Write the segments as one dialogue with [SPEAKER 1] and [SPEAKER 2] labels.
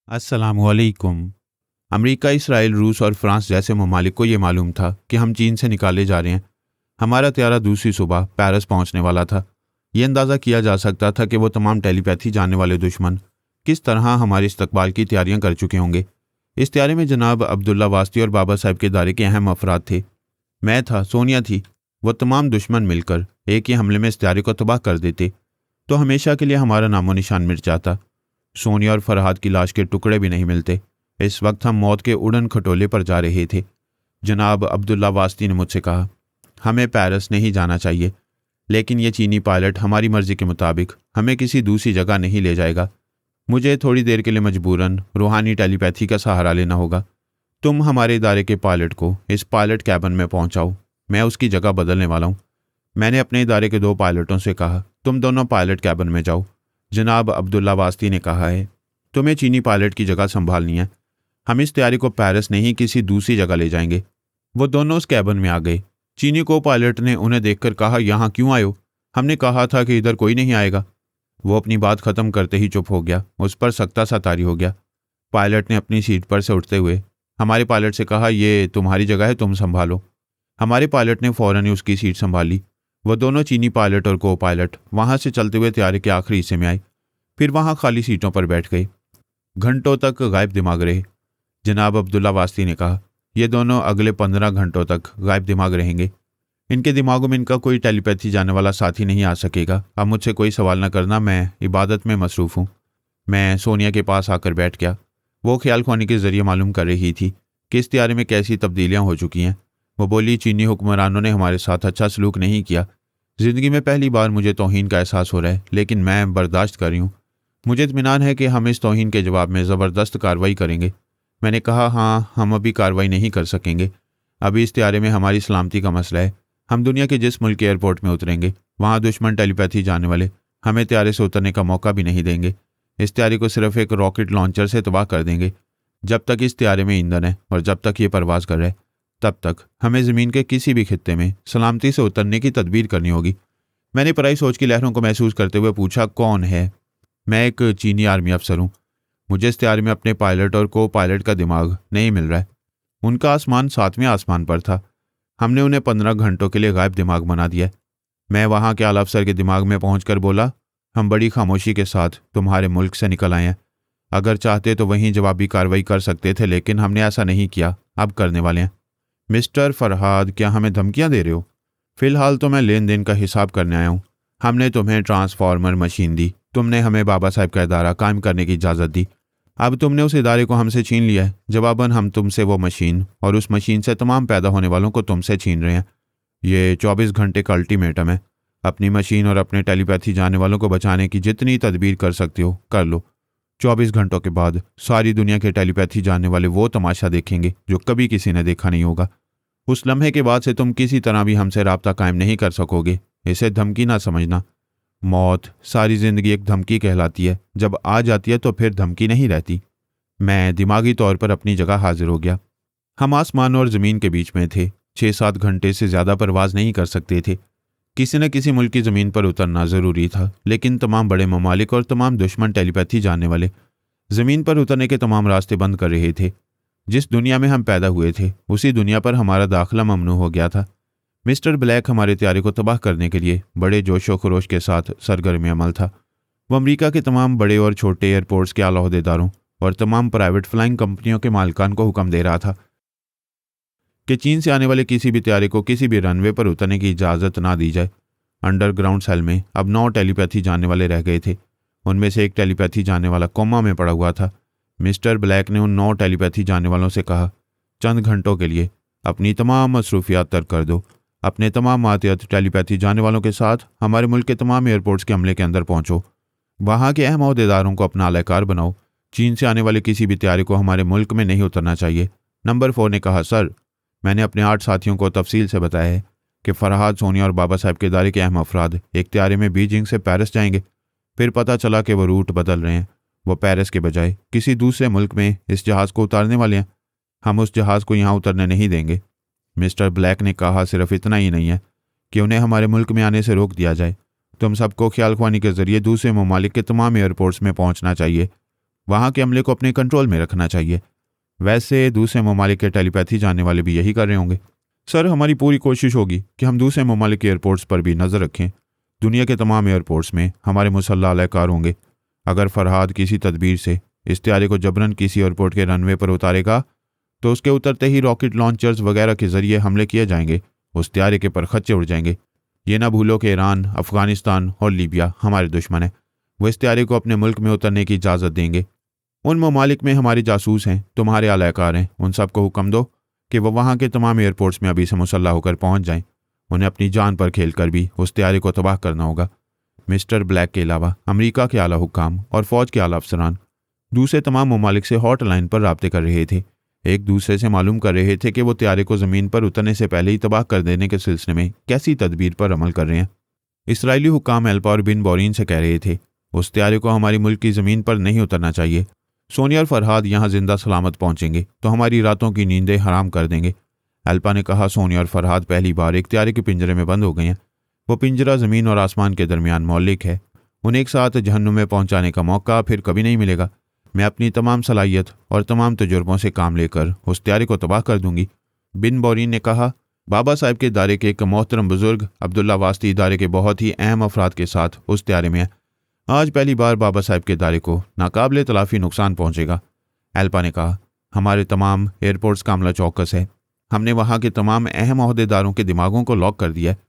[SPEAKER 1] अस्सलामुअलैकुम। America, Israel, रूस और फ्रांस जैसे ममालिक को ये मालूम था कि हम चीन से निकाले जा रहे हैं। हमारा त्यारा दूसरी सुबह पेरिस पहुंचने वाला था। ये अंदाज़ा किया जा सकता था कि वो तमाम टेलीपैथी जानने वाले दुश्मन किस तरह हमारे इस्तकबाल की तैयारियां कर चुके होंगे। इस त्यारे में जनाब अब्दुल्ला वास्ती और बाबा साहब के दायरे के अहम अफराद थे। मैं था, सोनिया थी। वो तमाम दुश्मन मिलकर एक ही हमले में इस त्यारे को तबाह कर देते तो हमेशा के लिए हमारा नामो निशान मिट जाता। सोनिया और फरहाद की लाश के टुकड़े भी नहीं मिलते। इस वक्त हम मौत के उड़न खटोले पर जा रहे थे। जनाब अब्दुल्ला वास्ती ने मुझसे कहा, हमें पेरिस नहीं जाना चाहिए, लेकिन ये चीनी पायलट हमारी मर्जी के मुताबिक हमें किसी दूसरी जगह नहीं ले जाएगा। मुझे थोड़ी देर के लिए मजबूरन रूहानी टेलीपैथी का सहारा लेना होगा। तुम हमारे इदारे के पायलट को इस पायलट कैबिन में पहुंचाओ। मैं उसकी जगह बदलने वाला हूँ। मैंने अपने इदारे के 2 पायलटों से कहा, तुम दोनों पायलट कैबिन में जाओ। जनाब अब्दुल्ला वास्ती ने कहा है, तुम्हें चीनी पायलट की जगह संभालनी है। हम इस तैयारी को पेरिस नहीं किसी दूसरी जगह ले जाएंगे। वो दोनों उस कैबिन में आ गए। चीनी को पायलट ने उन्हें देखकर कहा, यहाँ क्यों आए हो? हमने कहा था कि इधर कोई नहीं आएगा। वो अपनी बात खत्म करते ही चुप हो गया। उस पर सख्ता सा तारी हो गया। पायलट ने अपनी सीट पर से उठते हुए हमारे पायलट से कहा, ये तुम्हारी जगह है, तुम संभालो। हमारे पायलट ने फौरन ही उसकी सीट संभाली। वो दोनों चीनी पायलट और को पायलट वहां से चलते हुए तैयारी के आखिरी हिस्से में आए। फिर वहां खाली सीटों पर बैठ गए। घंटों तक गायब दिमाग रहे। जनाब अब्दुल्ला वास्ती ने कहा, ये दोनों अगले 15 घंटों तक गायब दिमाग रहेंगे। इनके दिमागों में इनका कोई टेलीपैथी जानने वाला साथी नहीं आ सकेगा। अब मुझसे कोई सवाल न करना, मैं इबादत में मसरूफ़ हूँ। मैं सोनिया के पास आकर बैठ गया। वो ख्याल ख्वानी के जरिए मालूम कर रही थी कि इस तैयारी में कैसी तब्दीलियाँ हो चुकी हैं। वो बोली, चीनी हुक्मरानों ने हमारे साथ अच्छा सलूक नहीं किया। ज़िंदगी में पहली बार मुझे तौहीन का एहसास हो रहा है, लेकिन मैं बर्दाश्त कर रही हूँ। मुझे इत्मीनान है कि हम इस तौहीन के जवाब में ज़बरदस्त कार्रवाई करेंगे। मैंने कहा, हाँ, हम अभी कार्रवाई नहीं कर सकेंगे। अभी इस तैयारे में हमारी सलामती का मसला है। हम दुनिया के जिस मुल्क के एयरपोर्ट में उतरेंगे, वहाँ दुश्मन टेलीपैथी जानने वाले हमें तैयारे से उतरने का मौका भी नहीं देंगे। इस तैयारी को सिर्फ एक रॉकेट लॉन्चर से तबाह कर देंगे। जब तक इस तैयारे में ईंधन है और जब तक ये परवाज़ कर रहा है, तब तक हमें ज़मीन के किसी भी खित्ते में सलामती से उतरने की तदबीर करनी होगी। मैंने पराई सोच की लहरों को महसूस करते हुए पूछा, कौन है? मैं एक चीनी आर्मी अफसर हूँ। मुझे इस तैयारी में अपने पायलट और को पायलट का दिमाग नहीं मिल रहा है। उनका आसमान 7वें आसमान पर था। हमने उन्हें 15 घंटों के लिए गायब दिमाग बना दिया। मैं वहाँ के आला अफसर के दिमाग में पहुँचकर बोला, हम बड़ी खामोशी के साथ तुम्हारे मुल्क से निकल आए हैं। अगर चाहते तो वहीं जवाबी कार्रवाई कर सकते थे, लेकिन हमने ऐसा नहीं किया। अब करने वाले हैं। मिस्टर फरहाद, क्या हमें धमकियाँ दे रहे हो? फ़िलहाल तो मैं लेन देन का हिसाब करने आया हूँ। हमने तुम्हें ट्रांसफार्मर मशीन दी। तुमने हमें बाबा साहब का इदारा कायम करने की इजाज़त दी। अब तुमने उस इदारे को हमसे छीन लिया है। जवाबन हम तुमसे वो मशीन और उस मशीन से तमाम पैदा होने वालों को तुमसे छीन रहे हैं। ये 24 घंटे का अल्टीमेटम है। अपनी मशीन और अपने टेलीपैथी जानने वालों को बचाने की जितनी तदबीर कर सकते हो कर लो। 24 घंटों के बाद सारी दुनिया के टेलीपैथी जानने वाले वो तमाशा देखेंगे जो कभी किसी ने देखा नहीं होगा। उस लम्हे के बाद से तुम किसी तरह भी हमसे राब्ता कायम नहीं कर सकोगे। इसे धमकी ना समझना। मौत सारी ज़िंदगी एक धमकी कहलाती है। जब आ जाती है तो फिर धमकी नहीं रहती। मैं दिमागी तौर पर अपनी जगह हाजिर हो गया। हम आसमान और ज़मीन के बीच में थे। 6-7 घंटे से ज़्यादा परवाज़ नहीं कर सकते थे। किसी न किसी मुल्क की ज़मीन पर उतरना ज़रूरी था, लेकिन तमाम बड़े ममालिक और तमाम दुश्मन टेलीपैथी जानने वाले ज़मीन पर उतरने के तमाम रास्ते बंद कर रहे थे। जिस दुनिया में हम पैदा हुए थे, उसी दुनिया पर हमारा दाखिला ममनू हो गया था। मिस्टर ब्लैक हमारे तैयारी को तबाह करने के लिए बड़े जोशो खरोश के साथ सरगर्म अमल था। वो अमेरिका के तमाम बड़े और छोटे एयरपोर्ट्स के आला ओहदेदारों और तमाम प्राइवेट फ्लाइंग कंपनियों के मालिकान को हुक्म दे रहा था कि चीन से आने वाले किसी भी तैयारी को किसी भी रनवे पर उतरने की इजाज़त ना दी जाए। अंडरग्राउंड सेल में अब 9 टेलीपैथी जानने वाले रह गए थे। उनमें से एक टेलीपैथी जानने वाला कोमा में पड़ा हुआ था। मिस्टर ब्लैक ने उन 9 टेलीपैथी जानने वालों से कहा, चंद घंटों के लिए अपनी तमाम मसरूफियात तर्क कर दो। अपने तमाम मातियत टेलीपैथी जानने वालों के साथ हमारे मुल्क के तमाम एयरपोर्ट्स के अमले के अंदर पहुंचो। वहाँ के अहम अहदेदारों को अपना अलहकार बनाओ। चीन से आने वाले किसी भी तैयारी को हमारे मुल्क में नहीं उतरना चाहिए। नंबर 4 ने कहा, सर, मैंने अपने 8 साथियों को तफसील से बताया है कि फरहाद, सोनिया और बाबा साहब के इदारे के अहम अफराद एक तैयारी में बीजिंग से पेरिस जाएंगे। फिर पता चला कि वो रूट बदल रहे हैं। वो पेरिस के बजाय किसी दूसरे मुल्क में इस जहाज़ को उतारने वाले हैं। हम उस जहाज़ को यहाँ उतरने नहीं देंगे। मिस्टर ब्लैक ने कहा, सिर्फ इतना ही नहीं है कि उन्हें हमारे मुल्क में आने से रोक दिया जाए। तुम सबको ख्याल ख्वानी के जरिए दूसरे ममालिक के तमाम एयरपोर्ट्स में पहुँचना चाहिए। वहाँ के अमले को अपने कंट्रोल में रखना चाहिए। वैसे दूसरे ममालिक के टेलीपैथी जानने वाले भी यही कर रहे होंगे। सर, हमारी पूरी कोशिश होगी कि हम दूसरे ममालिक के एयरपोर्ट्स पर भी नज़र रखें। दुनिया के तमाम एयरपोर्ट्स में हमारे मुसल्लह एहलकार होंगे। अगर फरहाद किसी तदबीर से इस त्यारे को जबरन किसी एयरपोर्ट के रनवे पर उतारेगा तो उसके उतरते ही रॉकेट लॉन्चर्स वगैरह के जरिए हमले किए जाएंगे, उस त्यारे के परखच्चे उड़ जाएंगे। ये ना भूलो कि ईरान, अफगानिस्तान और लीबिया हमारे दुश्मन हैं। वो इस त्यारे को अपने मुल्क में उतरने की इजाज़त देंगे। उन ममालिक में हमारे जासूस हैं, तुम्हारे आलाकार हैं, उन सबको हुक्म दो कि वो वहाँ के तमाम एयरपोर्ट्स में अभी से मुसल्लह होकर पहुँच जाएं। उन्हें अपनी जान पर खेल कर भी उस त्यारे को तबाह करना होगा। मिस्टर ब्लैक के अलावा अमेरिका के आला हुक्काम और फ़ौज के आला अफसरान दूसरे तमाम ममालिक से हॉटलाइन पर राब्ते कर रहे थे। एक दूसरे से मालूम कर रहे थे कि वो त्यारे को ज़मीन पर उतरने से पहले ही तबाह कर देने के सिलसिले में कैसी तदबीर पर अमल कर रहे हैं। इसराइली हुक्काम एल्पा और बिन बोरीन से कह रहे थे, उस त्यारे को हमारी मुल्क की ज़मीन पर नहीं उतरना चाहिए। सोनिया और फरहाद यहाँ जिंदा सलामत पहुँचेंगे तो हमारी रातों की नींदें हराम कर देंगे। एल्पा ने कहा, सोनिया और फरहाद पहली बार एक त्यारे के पिंजरे में बंद हो गए हैं। वो पिंजरा ज़मीन और आसमान के दरमियान मौलिक है। उन्हें एक साथ जहन्नुम में पहुँचाने का मौका फिर कभी नहीं मिलेगा। मैं अपनी तमाम सलाहियत और तमाम तजुर्बों से काम लेकर उस त्यारे को तबाह कर दूंगी। बिन बोरीन ने कहा, बाबा साहब के इदारे के एक मोहतरम बुजुर्ग अब्दुल्ला वास्ती इदारे के बहुत ही अहम अफराद के साथ उस त्यारे में है। आज पहली बार बाबा साहब के इदारे को नाकाबिले तलाफी नुकसान पहुंचेगा। एल्पा ने कहा, हमारे तमाम एयरपोर्ट्स का अमला चौकस है। हमने वहाँ के तमाम अहम ओहदेदारों के दिमागों को लॉक कर दिया है।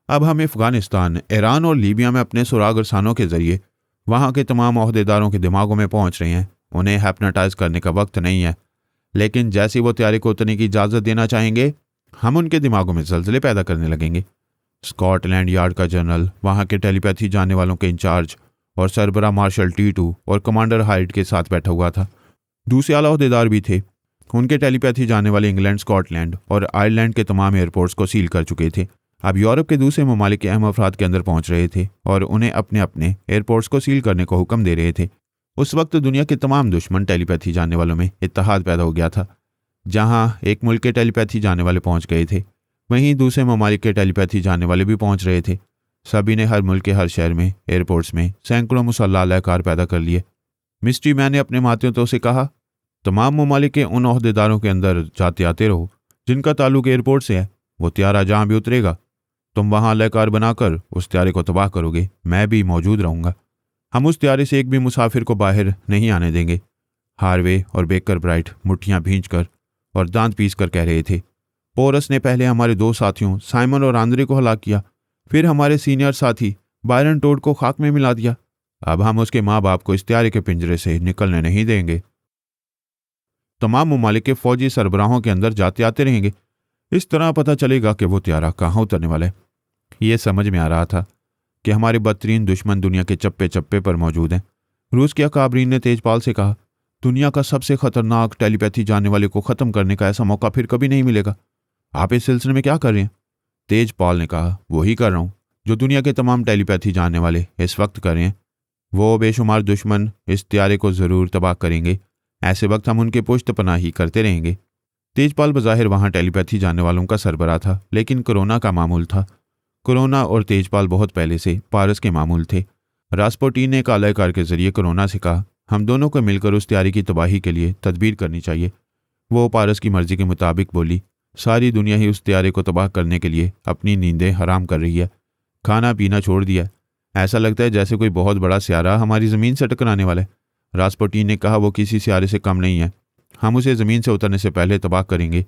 [SPEAKER 1] अब हम अफगानिस्तान, ईरान और लीबिया में अपने सुराग रसानों के जरिए वहाँ के तमाम ओहदेदारों के दिमागों में पहुँच रहे हैं। उन्हें हैप्नोटाइज करने का वक्त नहीं है, लेकिन जैसे वो त्यारे को उतरने की इजाज़त देना चाहेंगे, हम उनके दिमागों में जल्जले पैदा करने लगेंगे। स्कॉटलैंड यार्ड का जनरल, वहाँ के टेलीपैथी जानने वालों के इंचार्ज और सरबरा मार्शल T2 और कमांडर हाइट के साथ बैठा हुआ था। दूसरे आला ओहदेदार भी थे। उनके टेलीपैथी जानने वाले इंग्लैंड, स्कॉटलैंड और आयरलैंड के तमाम एयरपोर्ट्स को सील कर चुके थे। अब यूरोप के दूसरे ममालिक के अहम अफराद के अंदर पहुंच रहे थे और उन्हें अपने अपने एयरपोर्ट्स को सील करने को हुक्म दे रहे थे। उस वक्त दुनिया के तमाम दुश्मन टेलीपैथी जानने वालों में इत्तेहाद पैदा हो गया था। जहां एक मुल्क के टेलीपैथी जानने वाले पहुंच गए थे, वहीं दूसरे ममालिक के टेलीपैथी जानने वाले भी पहुंच रहे थे। सभी ने हर मुल्क के हर शहर में एयरपोर्ट्स में सैकड़ों मुसल्लह एहलकार पैदा कर लिए। मिस्ट्री मैन ने अपने मातियों से कहा, तमाम ममालिक के उन ओहदेदारों के अंदर जाते आते रहो जिनका ताल्लुक एयरपोर्ट से है। वो त्यारा जहाँ भी उतरेगा, तुम वहाँ एहलकार बनाकर उस त्यारे को तबाह करोगे। मैं भी मौजूद रहूँगा। हम उस त्यारे से एक भी मुसाफिर को बाहर नहीं आने देंगे। हार्वे और बेकर ब्राइट मुट्ठियाँ भींच कर और दांत पीस कर कह रहे थे, पोरस ने पहले हमारे दो साथियों साइमन और आंद्रे को हलाक किया, फिर हमारे सीनियर साथी बायरन टोड को खाक में मिला दिया। अब हम उसके माँ बाप को इस त्यारे के पिंजरे से निकलने नहीं देंगे। तमाम ममालिक के फौजी सरबराहों के अंदर जाते आते रहेंगे। इस तरह पता चलेगा कि वो त्यारा कहाँ उतरने वाला है। ये समझ में आ रहा था कि हमारे बदतरीन दुश्मन दुनिया के चप्पे चप्पे पर मौजूद हैं। रूस के अकाबरीन ने तेजपाल से कहा, दुनिया का सबसे खतरनाक टेलीपैथी जानने वाले को ख़त्म करने का ऐसा मौका फिर कभी नहीं मिलेगा। आप इस सिलसिले में क्या कर रहे हैं? तेजपाल ने कहा, वही कर रहा हूँ जो दुनिया के तमाम टेलीपैथी जानने वाले इस वक्त कर रहे हैं। वो बेशुमार दुश्मन इस त्यारे को ज़रूर तबाह करेंगे। ऐसे वक्त हम उनके पुश्त पनाही करते रहेंगे। तेजपाल बज़ाहिर वहाँ टेलीपैथी जानने वालों का सरबरा था, लेकिन कोरोना का मामूल था। कोरोना और तेजपाल बहुत पहले से पारस के मामूल थे। रास्पुटिन ने कालाकार के जरिए कोरोना से कहा, हम दोनों को मिलकर उस त्यारी की तबाही के लिए तदबीर करनी चाहिए। वो पारस की मर्जी के मुताबिक बोली, सारी दुनिया ही उस त्यारे को तबाह करने के लिए अपनी नींदें हराम कर रही है, खाना पीना छोड़ दिया। ऐसा लगता है जैसे कोई बहुत बड़ा स्यारा हमारी ज़मीन से टकराने वाला है। रास्पुटिन ने कहा, वो किसी स्यारे से कम नहीं है। हम उसे ज़मीन से उतरने से पहले तबाह करेंगे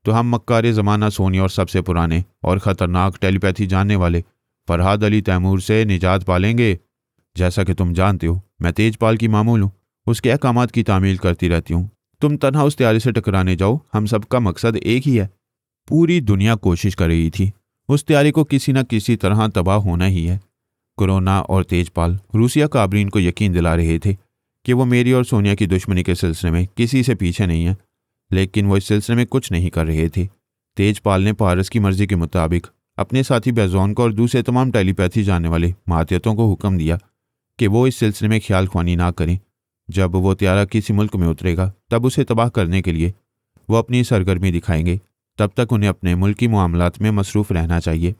[SPEAKER 1] तो हम मक्कार ज़माना सोनिया और सबसे पुराने और ख़तरनाक टेलीपैथी जानने वाले फरहाद अली तैमूर से निजात पालेंगे। जैसा कि तुम जानते हो, मैं तेजपाल की मामूल हूँ, उसके अहकामात की तामील करती रहती हूँ। तुम तन्हा उस त्यारे से टकराने जाओ, हम सबका मकसद एक ही है। पूरी दुनिया कोशिश कर रही थी, उस त्यारे को किसी न किसी तरह तबाह होना ही है। कोरोना और तेजपाल रूसिया काबरीन को यकीन दिला रहे थे कि वो मेरी और सोनिया की दुश्मनी के सिलसिले में किसी से पीछे नहीं है, लेकिन वो इस सिलसिले में कुछ नहीं कर रहे थे। तेजपाल ने पारस की मर्जी के मुताबिक अपने साथी बेजोन को और दूसरे तमाम टेलीपैथी जानने वाले मातियतों को हुक्म दिया कि वो इस सिलसिले में ख्याल ख्वानी ना करें। जब वो त्यारा किसी मुल्क में उतरेगा तब उसे तबाह करने के लिए वो अपनी सरगर्मी दिखाएंगे। तब तक उन्हें अपने मुल्की मामलात में मसरूफ़ रहना चाहिए।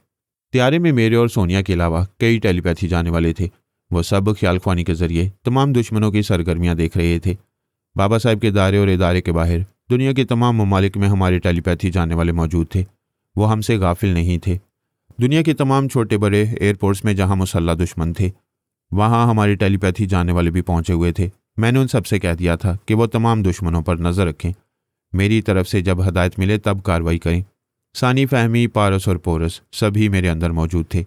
[SPEAKER 1] त्यारे में मेरे और सोनिया के अलावा कई टेलीपैथी जानने वाले थे। वो सब ख्याल ख्वानी के जरिए तमाम दुश्मनों की सरगर्मियां देख रहे थे। बाबा साहब के दायरे और इदारे के बाहर दुनिया के तमाम ममालिक में हमारी टेलीपैथी जानने वाले मौजूद थे। वो हमसे गाफिल नहीं थे। दुनिया के तमाम छोटे बड़े एयरपोर्ट्स में जहां मुसल्ला दुश्मन थे, वहां हमारी टेलीपैथी जानने वाले भी पहुंचे हुए थे। मैंने उन सबसे कह दिया था कि वो तमाम दुश्मनों पर नज़र रखें। मेरी तरफ से जब हदायत मिले तब कार्रवाई करें। सानी, फहमी, पारस और पोरस सभी मेरे अंदर मौजूद थे।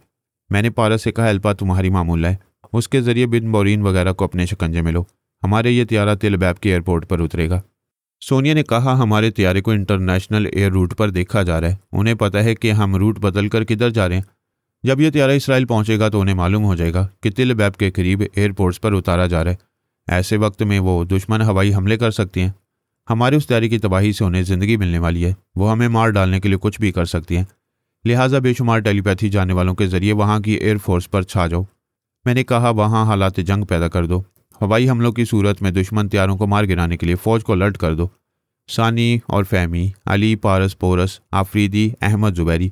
[SPEAKER 1] मैंने पारस से कहा, अल्पा तुम्हारी मामूल है, उसके ज़रिए बिन बोरीन वगैरह को अपने शिकंजे में लो। हमारे ये त्यारा तिल अबैब के एयरपोर्ट पर उतरेगा। सोनिया ने कहा, हमारे त्यारे को इंटरनेशनल एयर रूट पर देखा जा रहा है। उन्हें पता है कि हम रूट बदल कर किधर जा रहे हैं। जब यह त्यारा इसराइल पहुंचेगा तो उन्हें मालूम हो जाएगा कि तिल अबैब के करीब एयरपोर्ट्स पर उतारा जा रहा है। ऐसे वक्त में वो दुश्मन हवाई हमले कर सकती हैं। हमारे उस त्यारे की तबाही से उन्हें ज़िंदगी मिलने वाली है। वो हमें मार डालने के लिए कुछ भी कर सकती हैं। लिहाजा बेशुमार टेलीपैथी जानने वालों के जरिए वहाँ की एयरफोर्स पर छा जाओ। मैंने कहा, वहाँ हालात जंग पैदा कर दो। हवाई हमलों की सूरत में दुश्मन त्यारों को मार गिराने के लिए फ़ौज को अलर्ट कर दो। सानी और फहमी, अली, पारस, पोरस, आफरीदी, अहमद, जुबैरी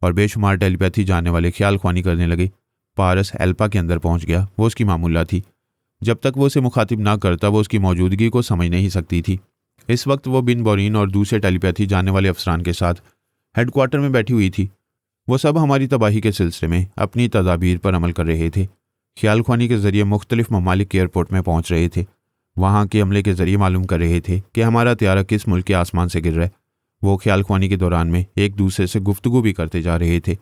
[SPEAKER 1] और बेशुमार टेलीपैथी जानने वाले ख्याल ख्वानी करने लगे। पारस एल्पा के अंदर पहुंच गया। वो उसकी मामूला थी। जब तक वो उसे मुखातिब ना करता वो उसकी मौजूदगी को समझ नहीं सकती थी। इस वक्त वो बिन बोरीन और दूसरे टेलीपैथी जानने वाले अफसरान के साथ हेडक्वार्टर में बैठी हुई थी। वो सब हमारी तबाही के सिलसिले में अपनी तदाबीर पर अमल कर रहे थे। ख्याल ख्वानी के जरिए मुख्तलिफ ममालिक के एयरपोर्ट में पहुंच रहे थे। वहाँ के अमले के जरिए मालूम कर रहे थे कि हमारा त्यारा किस मुल्क के आसमान से गिर रहा है। वो ख्याल ख्वानी के दौरान में एक दूसरे से गुफ्तगू भी करते जा रहे थे।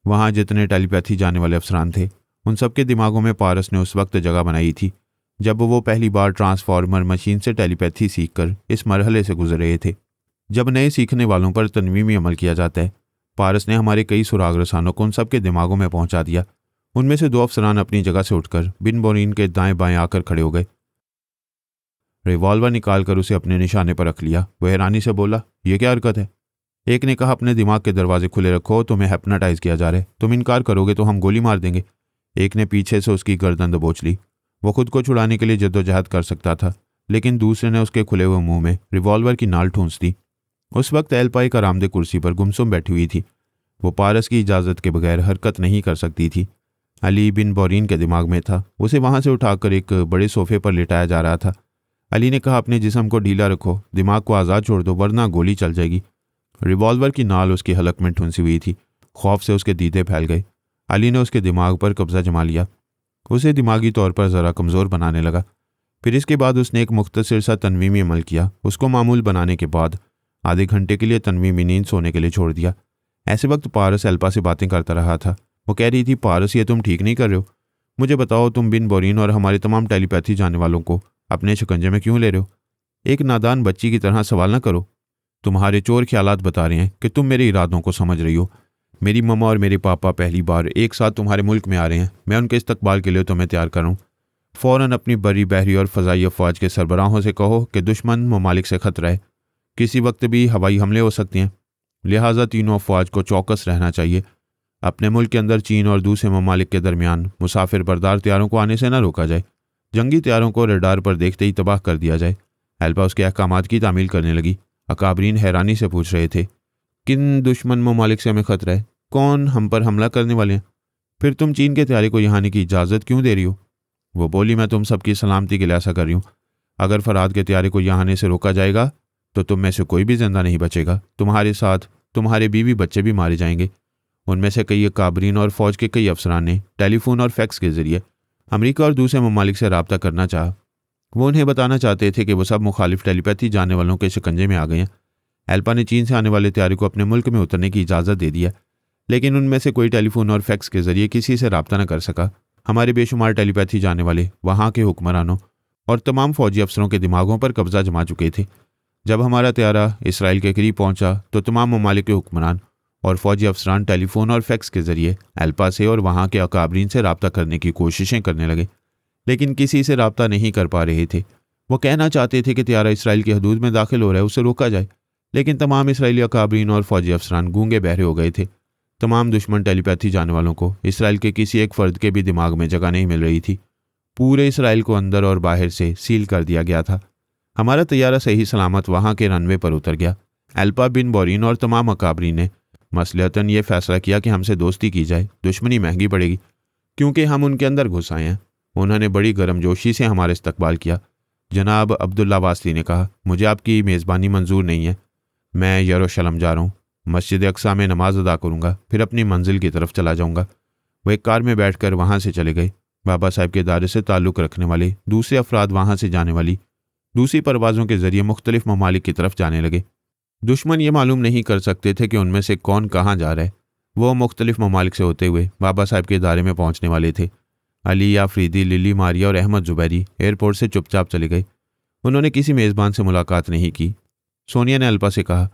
[SPEAKER 1] वहाँ जितने टेलीपैथी जानने वाले अफसरान थे, उन सबके दिमागों में पारस ने उस वक्त जगह बनाई थी जब वो पहली बार ट्रांसफार्मर मशीन से टेलीपैथी सीखकर इस मरहले से गुजर रहे थे। जब नए सीखने वालों पर तनवीमी अमल किया जाता है, पारस ने हमारे कई सुराग रसानों को उन सबके दिमागों में पहुंचा दिया। उनमें से 2 अफसरान अपनी जगह से उठकर बिन बोरीन के दाएं बाएं आकर खड़े हो गए। रिवॉल्वर निकालकर उसे अपने निशाने पर रख लिया। वह हैरानी से बोला, यह क्या हरकत है? एक ने कहा, अपने दिमाग के दरवाजे खुले रखो, तुम्हें हिप्नोटाइज किया जा रहा है। तुम इनकार करोगे तो हम गोली मार देंगे। एक ने पीछे से उसकी गर्दन दबोच ली। वो खुद को छुड़ाने के लिए जद्दोजहद कर सकता था, लेकिन दूसरे ने उसके खुले हुए मुंह में रिवॉल्वर की नाल ठूंस दी। उस वक्त एल्पा एक आरामदेह कुर्सी पर गुमसुम बैठी हुई थी। वो पारस की इजाज़त के बगैर हरकत नहीं कर सकती थी। अली बिन बोरीन के दिमाग में था। उसे वहां से उठाकर एक बड़े सोफे पर लिटाया जा रहा था। अली ने कहा, अपने जिस्म को ढीला रखो, दिमाग को आज़ाद छोड़ दो, वरना गोली चल जाएगी। रिवॉल्वर की नाल उसकी हलक में ठुंसी हुई थी। खौफ से उसके दीदे फैल गए। अली ने उसके दिमाग पर कब्जा जमा लिया, उसे दिमागी तौर पर ज़रा कमज़ोर बनाने लगा। फिर इसके बाद उसने एक मुख्तसर सा तनवीमी अमल किया। उसको मामूल बनाने के बाद आधे घंटे के लिए तनवीमी नींद सोने के लिए छोड़ दिया। ऐसे वक्त पारस एल्पा से बातें करता रहा था। वो कह रही थी, पारस, ये तुम ठीक नहीं कर रहे हो। मुझे बताओ, तुम बिन बोरीन और हमारे तमाम टेलीपैथी जानने वालों को अपने शिकंजे में क्यों ले रहे हो? एक नादान बच्ची की तरह सवाल ना करो। तुम्हारे चोर ख्यालात बता रहे हैं कि तुम मेरे इरादों को समझ रही हो। मेरी मम्मा और मेरे पापा पहली बार एक साथ तुम्हारे मुल्क में आ रहे हैं। मैं उनके इस्तकबाल के लिए तुम्हें तैयार कर रहा हूँ। फ़ौरन अपनी बरी, बहरी और फ़ज़ाई अफ़वाज के सरबराहों से कहो कि दुश्मन ममालिक से ख़तरा है। किसी वक्त भी हवाई हमले हो सकते हैं। लिहाजा तीनों अफ़वाज को चौकस रहना चाहिए। अपने मुल्क के अंदर चीन और दूसरे ममालिक के दरमियान मुसाफिर बरदार त्यारों को आने से न रोका जाए। जंगी त्यारों को रडार पर देखते ही तबाह कर दिया जाए। एल्पा उसके अहकामात की तामील करने लगी। अकाबरीन हैरानी से पूछ रहे थे, किन दुश्मन ममालिक से हमें ख़तरा है? कौन हम पर हमला करने वाले हैं? फिर तुम चीन के त्यारे को यहाँ आने की इजाज़त क्यों दे रही हो? वो बोली, मैं तुम सबकी सलामती के लिए ऐसा कर रही हूँ। अगर फराद के त्यारे को यहाँ आने से रोका जाएगा तो तुम में से कोई भी जिंदा नहीं बचेगा। तुम्हारे साथ तुम्हारे बीवी बच्चे भी मारे जाएंगे। उनमें से कई अकाबरीन और फ़ौज के कई अफसरान ने टेलीफोन और फैक्स के ज़रिए अमेरिका और दूसरे ममालिक से रब्ता करना चाहा। वो उन्हें बताना चाहते थे कि वो सब मुखालिफ टेलीपैथी जानने वालों के शिकंजे में आ गए हैं। एल्पा ने चीन से आने वाले त्यारे को अपने मुल्क में उतरने की इजाज़त दे दी है, लेकिन उनमें से कोई टेलीफोन और फैक्स के ज़रिए किसी से रब्ता न कर सका। हमारे बेशुमार टेलीपैथी जानने वाले वहाँ के हुक्मरानों और तमाम फ़ौजी अफसरों के दिमागों पर कब्जा जमा चुके थे। जब हमारा त्यारा इसराइल के करीब पहुंचा तो तमाम ममालिक के हुक्मरान और फ़ौजी अफसरान टेलीफोन और फैक्स के ज़रिए एल्पा से और वहाँ के अकाबरीन से रब्ता करने की कोशिशें करने लगे, लेकिन किसी से रब्ता नहीं कर पा रहे थे। वो कहना चाहते थे कि त्यारा इसराइल की हदूद में दाखिल हो रहा है, उसे रोका जाए, लेकिन तमाम इसराइली अकाबरीन और फ़ौजी अफसरान गूंगे बहरे हो गए थे। तमाम दुश्मन टेलीपैथी जानने वालों को इसराइल के किसी एक फ़र्द के भी दिमाग में जगह नहीं मिल रही थी। पूरे इसराइल को अंदर और बाहर से सील कर दिया गया था। हमारा तैयारा सही सलामत वहाँ के रनवे पर उतर गया। एल्पा बिन बोरीन और तमाम अकाबरीन ने मसलहतन ये फैसला किया कि हमसे दोस्ती की जाए, दुश्मनी महंगी पड़ेगी, क्योंकि हम उनके अंदर घुस आए हैं। उन्होंने बड़ी गर्मजोशी से हमारा इस्तकबाल किया। जनाब अब्दुल्ला वास्ती ने कहा, मुझे आपकी मेज़बानी मंजूर नहीं है। मैं यरूशलेम जा रहा हूँ। मस्जिद अक्सा में नमाज अदा करूँगा, फिर अपनी मंजिल की तरफ चला जाऊँगा। वो एक कार में बैठकर वहाँ से चले गए। बाबा साहब के इदारे से ताल्लुक़ रखने वाले दूसरे अफराद वहाँ से जाने वाली दूसरी परवाज़ों के ज़रिए मुख्तलिफ ममालिक की तरफ जाने लगे। दुश्मन ये मालूम नहीं कर सकते थे कि उनमें से कौन कहाँ जा रहा है। वो मुख्तलिफ ममालिक से होते हुए बाबा साहब के इदारे में पहुँचने वाले थे। अली, आफरीदी, लिली, मारिया और अहमद जुबैरी एयरपोर्ट से चुपचाप चले गए। उन्होंने किसी मेज़बान से मुलाकात नहीं की। सोनिया ने अल्पा से कहा,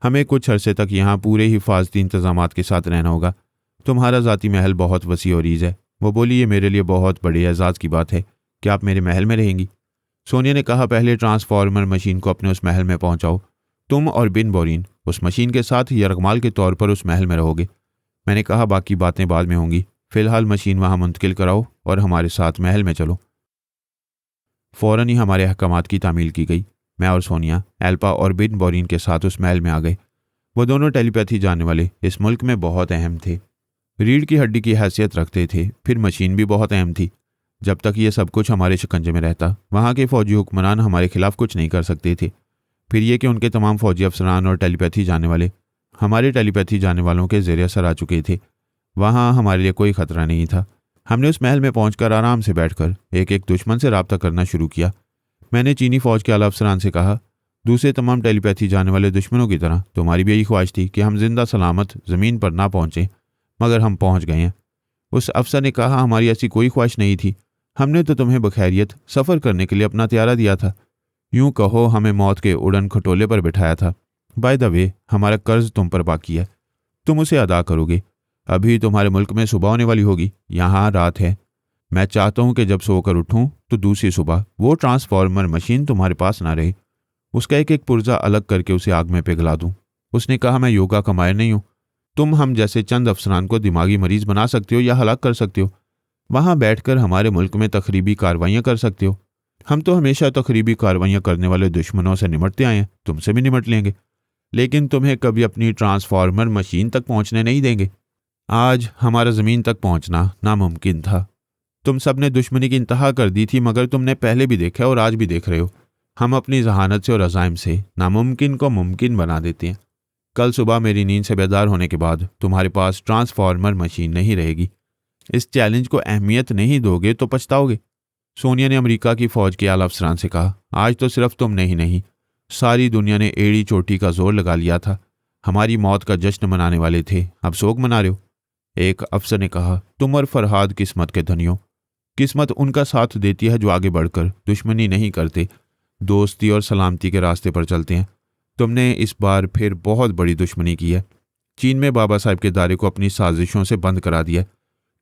[SPEAKER 1] हमें कुछ अरसे तक यहाँ पूरे हिफाजती इंतजामात के साथ रहना होगा। तुम्हारा ज़ाती महल बहुत वसी और रीज़ है। वो बोली, ये मेरे लिए बहुत बड़े एजाज़ की बात है कि आप मेरे महल में रहेंगी। सोनिया ने कहा, पहले ट्रांसफार्मर मशीन को अपने उस महल में पहुँचाओ। तुम और बिन बोरीन उस मशीन के साथ यरगमाल के तौर पर उस महल में रहोगे। मैंने कहा, बाकी बातें बाद में होंगी। फ़िलहाल मशीन वहाँ मुंतकिल कराओ और हमारे साथ महल में चलो। फ़ौरन ही हमारे अहकामात की तामील की गई। मैं और सोनिया, एल्पा और बिन बोरीन के साथ उस महल में आ गए। वो दोनों टेलीपैथी जानने वाले इस मुल्क में बहुत अहम थे। रीढ़ की हड्डी की हैसियत रखते थे। फिर मशीन भी बहुत अहम थी। जब तक ये सब कुछ हमारे शिकंजे में रहता, वहाँ के फ़ौजी हुक्मरान हमारे खिलाफ कुछ नहीं कर सकते थे। फिर ये कि उनके तमाम फ़ौजी अफसरान और टेलीपैथी जानने वाले हमारे टेलीपैथी जानने वालों के ज़रिए असर आ चुके थे। वहाँ हमारे लिए कोई ख़तरा नहीं था। हमने उस महल में पहुंचकर आराम से बैठकर एक एक दुश्मन से रब्ता करना शुरू किया। मैंने चीनी फ़ौज के आला अफसरान से कहा, दूसरे तमाम टेलीपैथी जाने वाले दुश्मनों की तरह तुम्हारी भी यही ख्वाहिश थी कि हम जिंदा सलामत ज़मीन पर ना पहुँचें, मगर हम पहुँच गए हैं। उस अफसर ने कहा, हमारी ऐसी कोई ख्वाहिश नहीं थी। हमने तो तुम्हें बखैरियत सफ़र करने के लिए अपना त्यारा दिया था। यूं कहो हमें मौत के उड़न खटोले पर बिठाया था। बाय द वे, हमारा कर्ज तुम पर बाकी है, तुम उसे अदा करोगे। अभी तुम्हारे मुल्क में सुबह होने वाली होगी, यहाँ रात है। मैं चाहता हूँ कि जब सोकर उठूँ तो दूसरी सुबह वो ट्रांसफार्मर मशीन तुम्हारे पास ना रहे। उसका एक एक पुर्जा अलग करके उसे आग में पिघला दूँ। उसने कहा, मैं योगा का माहिर नहीं हूँ। तुम हम जैसे चंद अफसरान को दिमागी मरीज बना सकते हो या हलाक कर सकते हो। वहाँ बैठकर हमारे मुल्क में तखरीबी कार्रवाइयाँ कर सकते हो। हम तो हमेशा तखरीबी कार्रवाइयाँ करने वाले दुश्मनों से निमटते आए हैं, तुमसे भी निमट लेंगे, लेकिन तुम्हें कभी अपनी ट्रांसफार्मर मशीन तक पहुँचने नहीं देंगे। आज हमारा ज़मीन तक पहुँचना नामुमकिन था। तुम सब ने दुश्मनी की इंतहा कर दी थी, मगर तुमने पहले भी देखा और आज भी देख रहे हो। हम अपनी जहानत से और अज़ाइम से नामुमकिन को मुमकिन बना देते हैं। कल सुबह मेरी नींद से बेदार होने के बाद तुम्हारे पास ट्रांसफार्मर मशीन नहीं रहेगी। इस चैलेंज को अहमियत नहीं दोगे तो पछताओगे। सोनिया ने अमेरिका की फ़ौज के आला अफसरान से कहा, आज तो सिर्फ तुमने ही नहीं, सारी दुनिया ने एड़ी चोटी का जोर लगा लिया था। हमारी मौत का जश्न मनाने वाले थे, अब शोक मना रहे हो। एक अफसर ने कहा, तुम और फरहाद किस्मत के धनी हो। किस्मत उनका साथ देती है जो आगे बढ़कर दुश्मनी नहीं करते, दोस्ती और सलामती के रास्ते पर चलते हैं। तुमने इस बार फिर बहुत बड़ी दुश्मनी की है। चीन में बाबा साहब के दायरे को अपनी साजिशों से बंद करा दिया।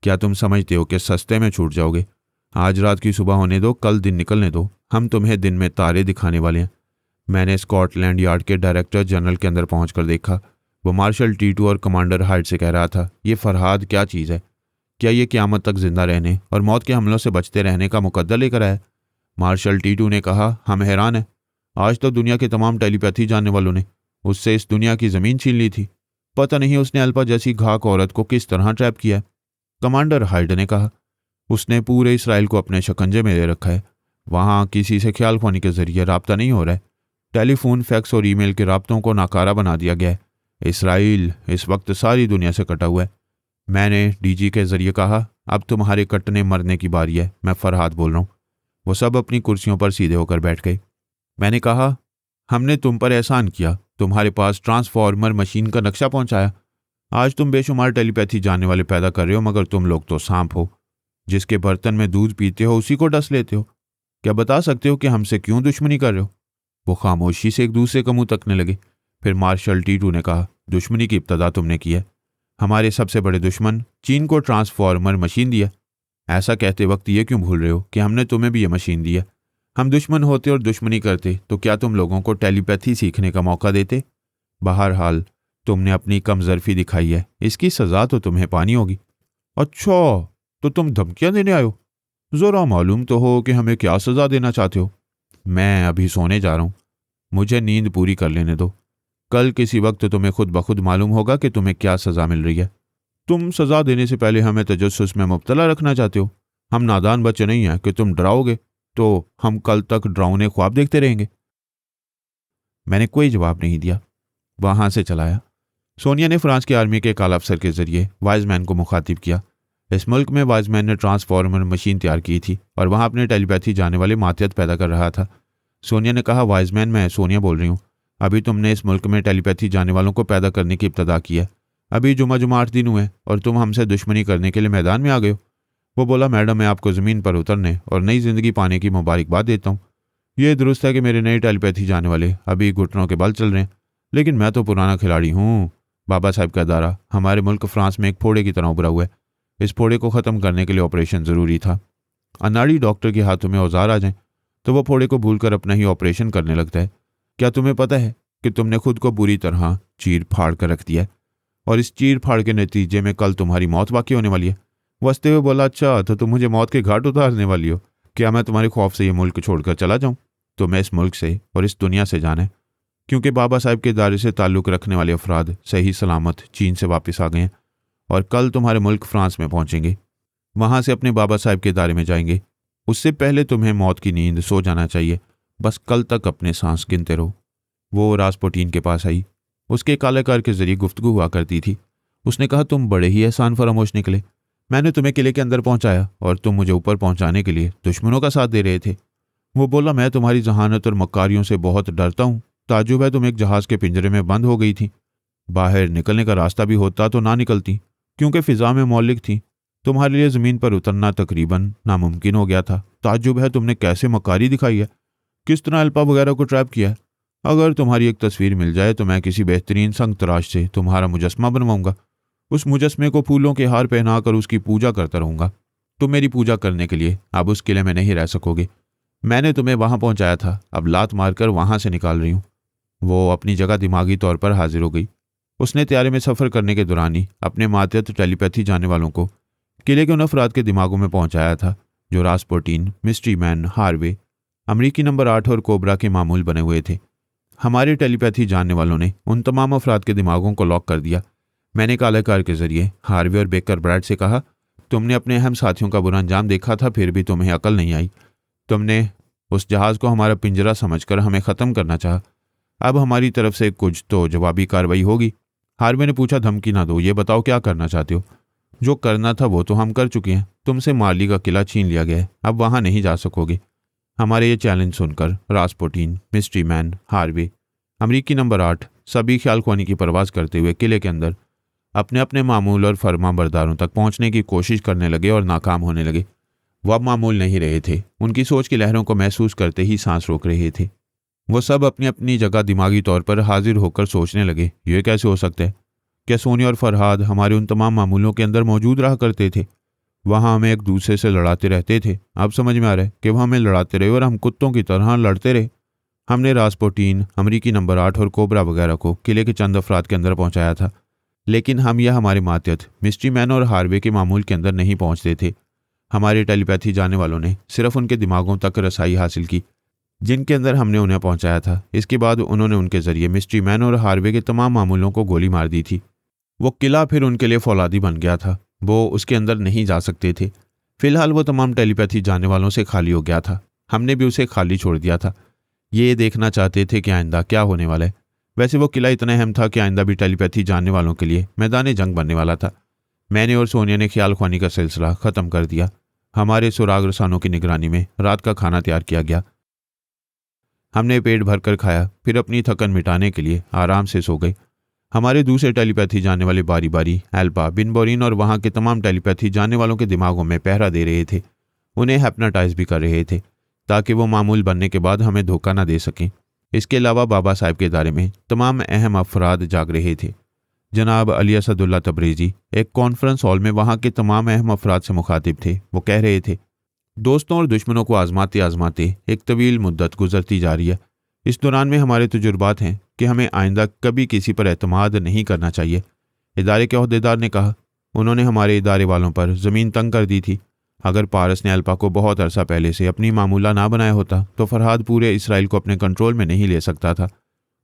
[SPEAKER 1] क्या तुम समझते हो कि सस्ते में छूट जाओगे? आज रात की सुबह होने दो, कल दिन निकलने दो, हम तुम्हें दिन में तारे दिखाने वाले हैं। मैंने स्कॉटलैंड यार्ड के डायरेक्टर जनरल के अंदर पहुंचकर देखा। वो मार्शल टीटू और कमांडर हाइट से कह रहा था, ये फरहाद क्या चीज़ है? क्या ये क़यामत तक जिंदा रहने और मौत के हमलों से बचते रहने का मुकद्दर लेकर आया? मार्शल टीटू ने कहा, हम हैरान हैं। आज तो दुनिया के तमाम टेलीपैथी जानने वालों ने उससे इस दुनिया की ज़मीन छीन ली थी। पता नहीं उसने अल्पा जैसी घाक औरत को किस तरह ट्रैप किया है। कमांडर हाइड ने कहा, उसने पूरे इसराइल को अपने शिकंजे में ले रखा है। वहाँ किसी से ख्याल खोने के जरिए रब्ता नहीं हो रहा है। टेलीफोन, फैक्स और ईमेल के राब्तों को नाकारा बना दिया गया है। इसराइल इस वक्त सारी दुनिया से कटा हुआ है। मैंने डीजी के जरिए कहा, अब तुम्हारे कटने मरने की बारी है। मैं फरहाद बोल रहा हूँ। वो सब अपनी कुर्सियों पर सीधे होकर बैठ गए। मैंने कहा, हमने तुम पर एहसान किया, तुम्हारे पास ट्रांसफार्मर मशीन का नक्शा पहुंचाया। आज तुम बेशुमार टेलीपैथी जानने वाले पैदा कर रहे हो, मगर तुम लोग तो सांप हो। जिसके बर्तन में दूध पीते हो उसी को डस लेते हो। क्या बता सकते हो कि हमसे क्यों दुश्मनी कर रहे हो? वो खामोशी से एक दूसरे का मुंह तकने लगे। फिर मार्शल टीटू ने कहा, दुश्मनी की इब्तदा तुमने की है। हमारे सबसे बड़े दुश्मन चीन को ट्रांसफार्मर मशीन दिया। ऐसा कहते वक्त ये क्यों भूल रहे हो कि हमने तुम्हें भी ये मशीन दी है? हम दुश्मन होते और दुश्मनी करते तो क्या तुम लोगों को टेलीपैथी सीखने का मौका देते? बहरहाल तुमने अपनी कमजरफी दिखाई है, इसकी सज़ा तो तुम्हें पानी होगी। अच्छा, तो तुम धमकियां देने आए हो? ज़रा मालूम तो हो कि हमें क्या सज़ा देना चाहते हो। मैं अभी सोने जा रहा हूँ, मुझे नींद पूरी कर लेने दो। कल किसी वक्त तुम्हें खुद ब खुद मालूम होगा कि तुम्हें क्या सज़ा मिल रही है। तुम सज़ा देने से पहले हमें तजस्सुस में मुब्तला रखना चाहते हो। हम नादान बच्चे नहीं हैं कि तुम डराओगे तो हम कल तक डरावने ख्वाब देखते रहेंगे। मैंने कोई जवाब नहीं दिया, वहां से चलाया। सोनिया ने फ्रांस की आर्मी के एक आला अफसर के जरिए वाइजमैन को मुखातिब किया। इस मुल्क में वाइजमैन ने ट्रांसफॉर्मर मशीन तैयार की थी और वहां अपने टेलीपैथी जाने वाले मातियत पैदा कर रहा था। सोनिया ने कहा, वाइजमैन, मैं सोनिया बोल रही हूँ। अभी तुमने इस मुल्क में टेलीपैथी जाने वालों को पैदा करने की इब्तदा की है। अभी जुमा 8 दिन हुए और तुम हमसे दुश्मनी करने के लिए मैदान में आ गए हो। वो बोला, मैडम, मैं आपको ज़मीन पर उतरने और नई ज़िंदगी पाने की मुबारकबाद देता हूँ। ये दुरुस्त है कि मेरे नए टेलीपैथी जाने वाले अभी घुटनों के बल चल रहे हैं, लेकिन मैं तो पुराना खिलाड़ी हूँ। बाबा साहब का अदारा हमारे मुल्क फ्रांस में एक फोड़े की तरह उभरा हुआ है। इस फोड़े को ख़त्म करने के लिए ऑपरेशन ज़रूरी था। अनाड़ी डॉक्टर के हाथों में औजार आ जाएं तो वो फोड़े को भूलकर अपना ही ऑपरेशन करने लगता है। क्या तुम्हें पता है कि तुमने खुद को बुरी तरह चीर फाड़ कर रख दिया है और इस चीर फाड़ के नतीजे में कल तुम्हारी मौत वाक़ई होने वाली है। वो हंसते हुए बोला, अच्छा तो तुम मुझे मौत के घाट उतारने वाली हो। क्या मैं तुम्हारे खौफ से ये मुल्क छोड़कर चला जाऊँ? तुम्हें इस मुल्क से और इस दुनिया से जाना है, क्योंकि बाबा साहब के दायरे से ताल्लुक़ रखने वाले अफराद सही सलामत चीन से वापस आ गए हैं और कल तुम्हारे मुल्क फ्रांस में पहुंचेंगे। वहां से अपने बाबा साहब के दायरे में जाएंगे। उससे पहले तुम्हें मौत की नींद सो जाना चाहिए। बस कल तक अपने सांस गिनते रहो। वो रास्पुटीन के पास आई। उसके कालाकार के जरिए गुफ्तगू हुआ करती थी। उसने कहा, तुम बड़े ही एहसान फरामोश निकले। मैंने तुम्हें किले के अंदर पहुंचाया और तुम मुझे ऊपर पहुंचाने के लिए दुश्मनों का साथ दे रहे थे। वो बोला, मैं तुम्हारी जहानत और मक्कारियों से बहुत डरता हूँ। ताजुब है तुम एक जहाज के पिंजरे में बंद हो गई थी। बाहर निकलने का रास्ता भी होता तो ना निकलती, क्योंकि फिजा में मौलिक थी। तुम्हारे लिए ज़मीन पर उतरना तकरीबन नामुमकिन हो गया था। ताज्जुब है तुमने कैसे मक्कारी दिखाई है, किस तरह अल्पा वगैरह को ट्रैप किया है। अगर तुम्हारी एक तस्वीर मिल जाए तो मैं किसी बेहतरीन संग तराश से तुम्हारा मुजस्मा बनवाऊंगा। उस मुजस्मे को फूलों के हार पहनाकर उसकी पूजा करता रहूंगा। तुम मेरी पूजा करने के लिए अब उस किले में नहीं रह सकोगे। मैंने तुम्हें वहां पहुंचाया था, अब लात मारकर वहां से निकाल रही हूं। वो अपनी जगह दिमागी तौर पर हाजिर हो गई। उसने त्यारे में सफ़र करने के दौरान ही अपने मातियत टेलीपैथी जाने वालों को किले के उन अफराद के दिमागों में पहुंचाया था जो रास्पुटीन, मिस्ट्री मैन, हार्वे, अमरीकी नंबर 8 और कोबरा के मामूल बने हुए थे। हमारे टेलीपैथी जानने वालों ने उन तमाम अफराद के दिमागों को लॉक कर दिया। मैंने कालाकार के जरिए हार्वे और बेकर ब्रैड से कहा, तुमने अपने अहम साथियों का बुरा अंजाम देखा था, फिर भी तुम्हें अकल नहीं आई। तुमने उस जहाज़ को हमारा पिंजरा समझकर हमें ख़त्म करना चाहा। अब हमारी तरफ से कुछ तो जवाबी कार्रवाई होगी। हार्वे ने पूछा, धमकी ना दो, ये बताओ क्या करना चाहते हो। जो करना था वो तो हम कर चुके हैं। तुमसे मार्ली का किला छीन लिया गया है, अब वहां नहीं जा सकोगे। हमारे ये चैलेंज सुनकर रास्पुटीन, मिस्ट्री मैन, हार्वे, अमरीकी नंबर 8 सभी ख्याल ख्वानी की परवाज करते हुए किले के अंदर अपने अपने मामूल और फरमा बरदारों तक पहुंचने की कोशिश करने लगे और नाकाम होने लगे। वह अब मामूल नहीं रहे थे। उनकी सोच की लहरों को महसूस करते ही सांस रोक रहे थे। वो सब अपनी अपनी जगह दिमागी तौर पर हाजिर होकर सोचने लगे, ये कैसे हो सकता है? क्या सोनिया और फरहाद हमारे उन तमाम मामूलों के अंदर मौजूद रहा करते थे? वहाँ हमें एक दूसरे से लड़ाते रहते थे। अब समझ में आ रहा है कि वह हमें लड़ाते रहे और हम कुत्तों की तरह लड़ते रहे। हमने रास्पुटीन, अमरीकी नंबर 8 और कोबरा वगैरह को किले के चंद अफराद के अंदर पहुंचाया था, लेकिन हम यह हमारे मातियत मिस्ट्री मैन और हार्वे के मामूल के अंदर नहीं पहुंचते थे। हमारे टेलीपैथी जाने वालों ने सिर्फ उनके दिमागों तक रसाई हासिल की जिनके अंदर हमने उन्हें पहुंचाया था। इसके बाद उन्होंने उनके जरिए मिस्ट्री मैन और हार्वे के तमाम मामूलों को गोली मार दी थी। वो किला फिर उनके लिए फौलादी बन गया था। वो उसके अंदर नहीं जा सकते थे। फिलहाल वो तमाम टेलीपैथी जाने वालों से खाली हो गया था। हमने भी उसे खाली छोड़ दिया था। ये देखना चाहते थे कि आइंदा क्या होने वाला है। वैसे वो किला इतना अहम था कि आइंदा भी टेलीपैथी जानने वालों के लिए मैदान जंग बनने वाला था। मैंने और सोनिया ने ख्याल ख्वानी का सिलसिला ख़त्म कर दिया। हमारे सुराग रसानों की निगरानी में रात का खाना तैयार किया गया। हमने पेट भरकर खाया, फिर अपनी थकन मिटाने के लिए आराम से सो गए। हमारे दूसरे टेलीपैथी जाने वाले बारी बारी एल्पा, बिनबोरिन और वहाँ के तमाम टेलीपैथी जानने वालों के दिमागों में पहरा दे रहे थे। उन्हें हैप्नोटाइज भी कर रहे थे ताकि वो मामूल बनने के बाद हमें धोखा ना दे सकें। इसके अलावा बाबा साहब के दायरे में तमाम अहम अफराद जाग रहे थे। जनाब अली असदुल्ला तबरेज़ी एक कॉन्फ्रेंस हॉल में वहाँ के तमाम अहम अफराद से मुखातिब थे। वो कह रहे थे, दोस्तों और दुश्मनों को आजमाते आजमाते एक तवील मुद्दत गुजरती जा रही है। इस दौरान में हमारे तजुर्बात हैं कि हमें आइंदा कभी किसी पर एतमाद नहीं करना चाहिए। इदारे के अहदेदार ने कहा, उन्होंने हमारे इदारे वालों पर ज़मीन तंग कर दी थी। अगर पारस ने अल्पा को बहुत अरसा पहले से अपनी मामूला ना बनाया होता तो फरहाद पूरे इसराइल को अपने कंट्रोल में नहीं ले सकता था।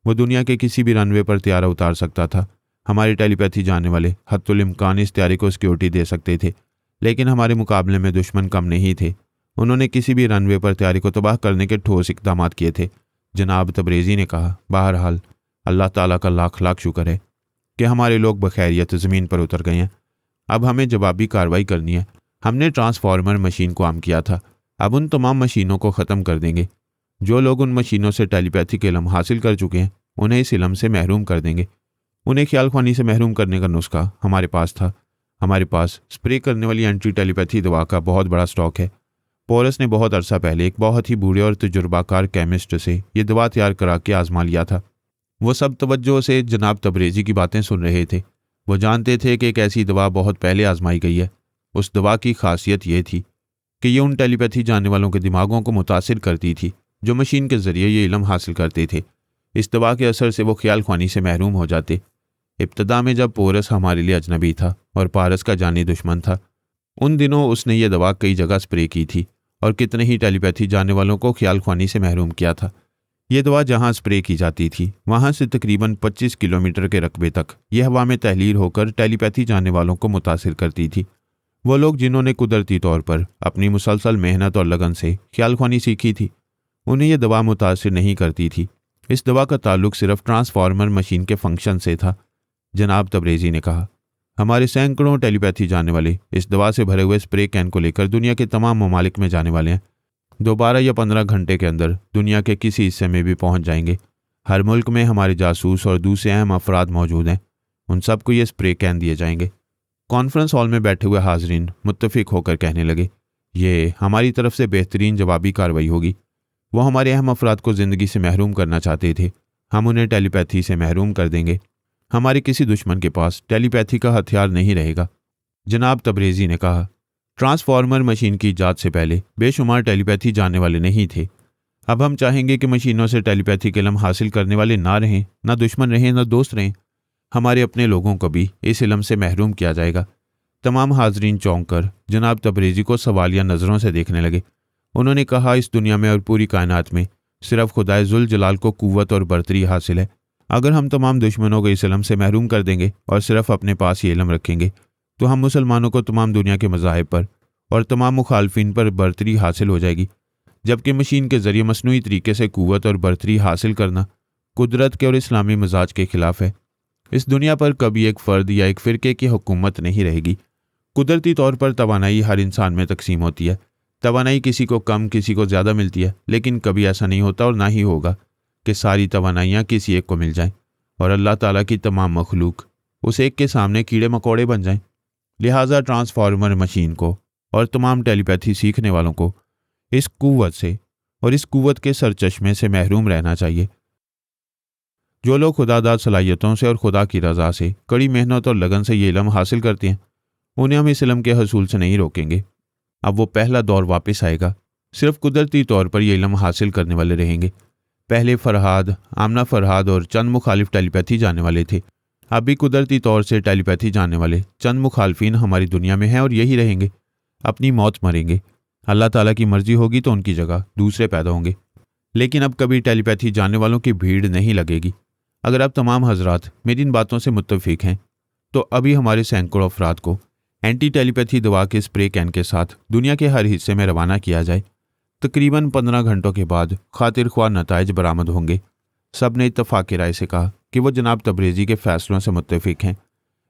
[SPEAKER 1] वो दुनिया के किसी भी रनवे पर त्यारा उतार सकता था। हमारी टेलीपैथी जानने वाले हत्तुल इम्कान इस त्यारे को सिक्योरिटी दे सकते थे, लेकिन हमारे मुकाबले में दुश्मन कम नहीं थे। उन्होंने किसी भी रनवे पर तैयारी को तबाह करने के ठोस इक़दाम किए थे। जनाब तबरेज़ी ने कहा, बहरहाल अल्लाह ताला का लाख लाख शुक्र है कि हमारे लोग बखैरियत ज़मीन पर उतर गए हैं। अब हमें जवाबी कार्रवाई करनी है। हमने ट्रांसफार्मर मशीन को आम किया था, अब उन तमाम मशीनों को ख़त्म कर देंगे। जो लोग उन मशीनों से टेलीपैथिक इल्म हासिल कर चुके हैं उन्हें इस इल्म से महरूम कर देंगे। उन्हें ख्याल ख्वानी से महरूम करने का नुस्खा हमारे पास था। हमारे पास स्प्रे करने वाली एंटी टेलीपैथी दवा का बहुत बड़ा स्टॉक है। पोरस ने बहुत अरसा पहले एक बहुत ही बूढ़े और तजुर्बाकार केमिस्ट से ये दवा तैयार करा के आजमा लिया था। वो सब तवज्जो से जनाब तबरेज़ी की बातें सुन रहे थे। वो जानते थे कि एक ऐसी दवा बहुत पहले आजमाई गई है। उस दवा की खासियत ये थी कि ये उन टेलीपैथी जानने वालों के दिमागों को मुतासिर करती थी जो मशीन के ज़रिए ये इल्म हासिल करते थे। इस दवा के असर से वो ख्याल ख्वानी से महरूम हो जाते। इब्तदा में जब पोरस हमारे लिए अजनबी था और पारस का जानी दुश्मन था, उन दिनों उसने ये दवा कई जगह स्प्रे की थी और कितने ही टेलीपैथी जानने वालों को ख्याल ख्वानी से महरूम किया था। ये दवा जहाँ स्प्रे की जाती थी वहाँ से तकरीबन 25 किलोमीटर के रकबे तक यह हवा में तहलील होकर टेलीपैथी जानने वालों को मुतासिर करती थी। वो लोग जिन्होंने कुदरती तौर पर अपनी मुसलसल मेहनत और लगन से ख्याल ख्वानी सीखी थी, उन्हें यह दवा मुतासिर नहीं करती थी। इस दवा का ताल्लुक सिर्फ ट्रांसफार्मर मशीन के फंक्शन से था। जनाब तबरेज़ी ने कहा, हमारे सैकड़ों टेलीपैथी जानने वाले इस दवा से भरे हुए स्प्रे कैन को लेकर दुनिया के तमाम ममालिक में जाने वाले हैं। 12 या 15 घंटे के अंदर दुनिया के किसी हिस्से में भी पहुंच जाएंगे। हर मुल्क में हमारे जासूस और दूसरे अहम अफराद मौजूद हैं। उन सबको ये स्प्रे कैन दिए जाएंगे। कॉन्फ्रेंस हॉल में बैठे हुए हाजरीन मुत्तफिक होकर कहने लगे, ये हमारी तरफ से बेहतरीन जवाबी कार्रवाई होगी। वो हमारे अहम अफराद को ज़िंदगी से महरूम करना चाहते थे, हम उन्हें टेलीपैथी से महरूम कर देंगे। हमारे किसी दुश्मन के पास टेलीपैथी का हथियार नहीं रहेगा। जनाब तबरेज़ी ने कहा, ट्रांसफार्मर मशीन की इजाद से पहले बेशुमार टेलीपैथी जानने वाले नहीं थे। अब हम चाहेंगे कि मशीनों से टेलीपैथी के इल्म हासिल करने वाले ना रहें, ना दुश्मन रहें, ना दोस्त रहें। हमारे अपने लोगों को भी इस इल्म से महरूम किया जाएगा। तमाम हाजरीन चौंक कर जनाब तबरेज़ी को सवालिया नज़रों से देखने लगे। उन्होंने कहा, इस दुनिया में और पूरी कायनात में सिर्फ खुदाए जुल जलाल को कुव्वत और बरतरी हासिल है। अगर हम तमाम दुश्मनों को इस इल्म से महरूम कर देंगे और सिर्फ अपने पास ये इल्म रखेंगे तो हम मुसलमानों को तमाम दुनिया के मज़ाहिब पर और तमाम मुखालफिन पर बरतरी हासिल हो जाएगी। जबकि मशीन के ज़रिए मसनूई तरीके से कुव्वत और बरतरी हासिल करना कुदरत के और इस्लामी मिजाज के खिलाफ है। इस दुनिया पर कभी एक फ़र्द या एक फ़िरके की हुकूमत नहीं रहेगी। कुदरती तौर पर तवानाई हर इंसान में तकसीम होती है। तवानाई किसी को कम किसी को ज़्यादा मिलती है, लेकिन कभी ऐसा नहीं होता और ना ही होगा कि सारी तवानाइयाँ किसी एक को मिल जाएं और अल्लाह ताला की तमाम मखलूक उस एक के सामने कीड़े मकोड़े बन जाएं। लिहाजा ट्रांसफार्मर मशीन को और तमाम टेलीपैथी सीखने वालों को इस कुव्वत से और इस कुव्वत के सरचश्मे से महरूम रहना चाहिए। जो लोग खुदादाद सलाहियतों से और खुदा की रज़ा से कड़ी मेहनत और लगन से ये इल्म हासिल करते हैं, उन्हें हम इस इल्म के हसूल से नहीं रोकेंगे। अब वो पहला दौर वापस आएगा। सिर्फ कुदरती तौर पर ये इल्म हासिल करने वाले रहेंगे। पहले फरहाद, आमना फरहाद और चंद मुखालिफ टेलीपैथी जानने वाले थे। अब भी कुदरती तौर से टेलीपैथी जानने वाले चंद मुखालफिन हमारी दुनिया में हैं और यही रहेंगे। अपनी मौत मरेंगे। अल्लाह ताला की मर्जी होगी तो उनकी जगह दूसरे पैदा होंगे। लेकिन अब कभी टेलीपैथी जानने वालों की भीड़ नहीं लगेगी। अगर अब तमाम हजरात मेरी इन बातों से मुत्तफिक हैं तो अभी हमारे सैकड़ों अफराद को एंटी टेलीपैथी दवा के स्प्रे कैन के साथ दुनिया के हर हिस्से में रवाना किया जाए। तकरीबन 15 घंटों के बाद खातिर ख्वाह नताइज बरामद होंगे। सब ने इत्तफाक राय से कहा कि वो जनाब तबरेज़ी के फैसलों से मुत्तफिक हैं।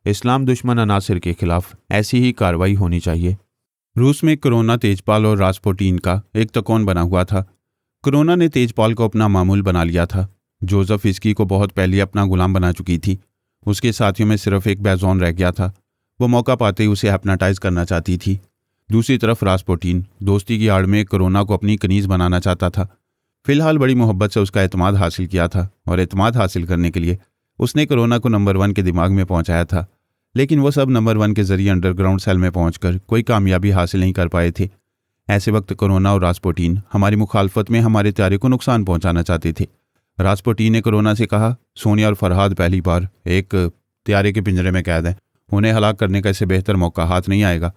[SPEAKER 1] इस्लाम दुश्मन अनासिर के खिलाफ ऐसी ही कार्रवाई होनी चाहिए। रूस में कोरोना, तेजपाल और रास्पुटिन का एक तकोन बना हुआ था। कोरोना ने तेजपाल को अपना मामूल बना लिया था। जोसेफ इसकी को बहुत पहले अपना गुलाम बना चुकी थी। उसके साथियों में सिर्फ एक बैजोन रह गया था। वो मौका पाते ही उसे हिप्नोटाइज करना चाहती थी। दूसरी तरफ रास्पुटिन दोस्ती की आड़ में कोरोना को अपनी कनीज बनाना चाहता था। फिलहाल बड़ी मोहब्बत से उसका एतमाद हासिल किया था और एतमाद हासिल करने के लिए उसने कोरोना को नंबर 1 के दिमाग में पहुंचाया था। लेकिन वो सब नंबर 1 के जरिए अंडरग्राउंड सेल में पहुंचकर कोई कामयाबी हासिल नहीं कर पाए थे। ऐसे वक्त कोरोना और रास्पुटिन हमारी मुखालफत में हमारे त्यारे को नुकसान पहुंचाना चाहते थे। रास्पुटिन ने कोरोना से कहा, सोनिया और फरहाद पहली बार एक त्यारे के पिंजरे में कैद हैं। उन्हें हलाक करने का इससे बेहतर मौका हाथ नहीं आएगा।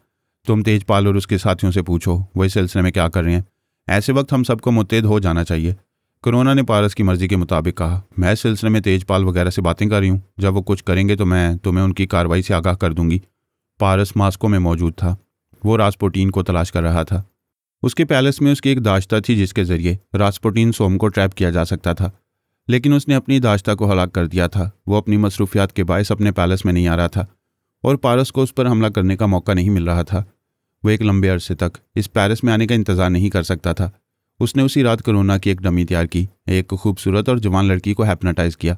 [SPEAKER 1] तुम तेजपाल और उसके साथियों से पूछो वो इस सिलसिले में क्या कर रहे हैं। ऐसे वक्त हम सबको मुत्तैद हो जाना चाहिए। कोरोना ने पारस की मर्जी के मुताबिक कहा, मैं इस सिलसिले में तेजपाल वगैरह से बातें कर रही हूँ। जब वो कुछ करेंगे तो मैं तुम्हें उनकी कार्रवाई से आगाह कर दूंगी। पारस मास्को में मौजूद था। वो रास्पुटीन को तलाश कर रहा था। उसके पैलेस में उसकी एक दाश्ता थी जिसके जरिए रास्पुटीन सोम को ट्रैप किया जा सकता था, लेकिन उसने अपनी दाश्ता को हलाक कर दिया था। वो अपनी मसरूफियात के बायस अपने पैलेस में नहीं आ रहा था और पारस को उस पर हमला करने का मौका नहीं मिल रहा था। वो एक लंबे अरसे तक इस पैलेस में आने का इंतजार नहीं कर सकता था। उसने उसी रात कोरोना की एक डमी तैयार की, एक खूबसूरत और जवान लड़की को हैप्नोटाइज किया।